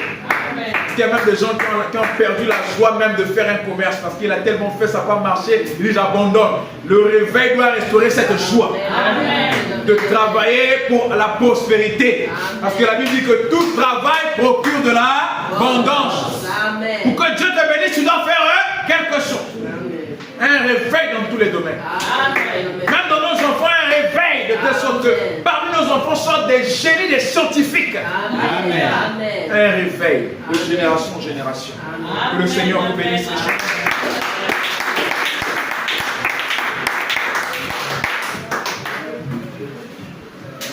Amen. Il y a même des gens qui ont perdu la joie même de faire un commerce parce qu'il a tellement fait, ça n'a pas marché, il dit j'abandonne. Le réveil doit restaurer cette joie. Amen. De travailler pour la prospérité. Parce que la Bible dit que tout travail procure de l'abondance. Amen. Pour que Dieu te bénisse, tu dois faire quelque chose. Un réveil dans tous les domaines. Amen. Même dans nos enfants, un réveil de telle sorte que parmi nos enfants sortent des génies, des scientifiques. Amen. Amen. Un réveil de génération en génération. Que le Seigneur vous bénisse.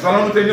Nous allons nous tenir.